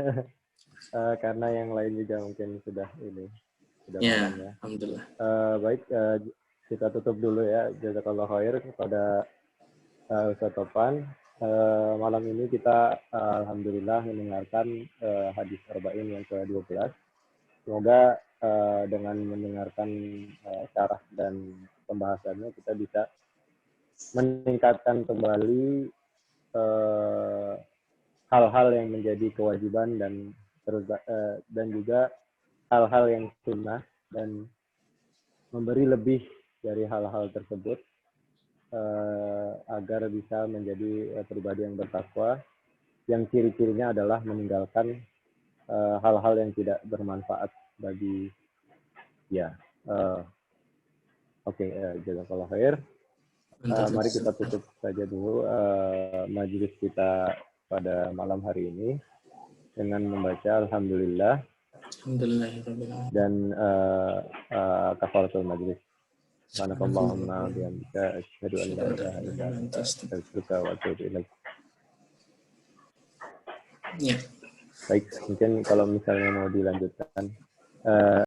karena yang lain juga mungkin sudah ya, malam ya. Alhamdulillah. Baik, kita tutup dulu ya. Jazakallah khair kepada Ustaz Topan. Malam ini kita alhamdulillah mendengarkan hadis arba'in yang ke-12. Semoga dengan mendengarkan syarah dan pembahasannya kita bisa meningkatkan kembali hal-hal yang menjadi kewajiban dan juga hal-hal yang sunnah, dan memberi lebih dari hal-hal tersebut agar bisa menjadi pribadi yang bertakwa, yang ciri-cirinya adalah meninggalkan hal-hal yang tidak bermanfaat bagi ya. Oke, jazakallah khair. Mari kita tutup saja dulu majelis kita pada malam hari ini dengan membaca alhamdulillah dan kafaratul majlis. Subhanakallahumma bihamdika asyhadu an la ilaha illa anta astaghfiruka wa atubu ilaik. Ya. Baik, mungkin kalau misalnya mau dilanjutkan. uh,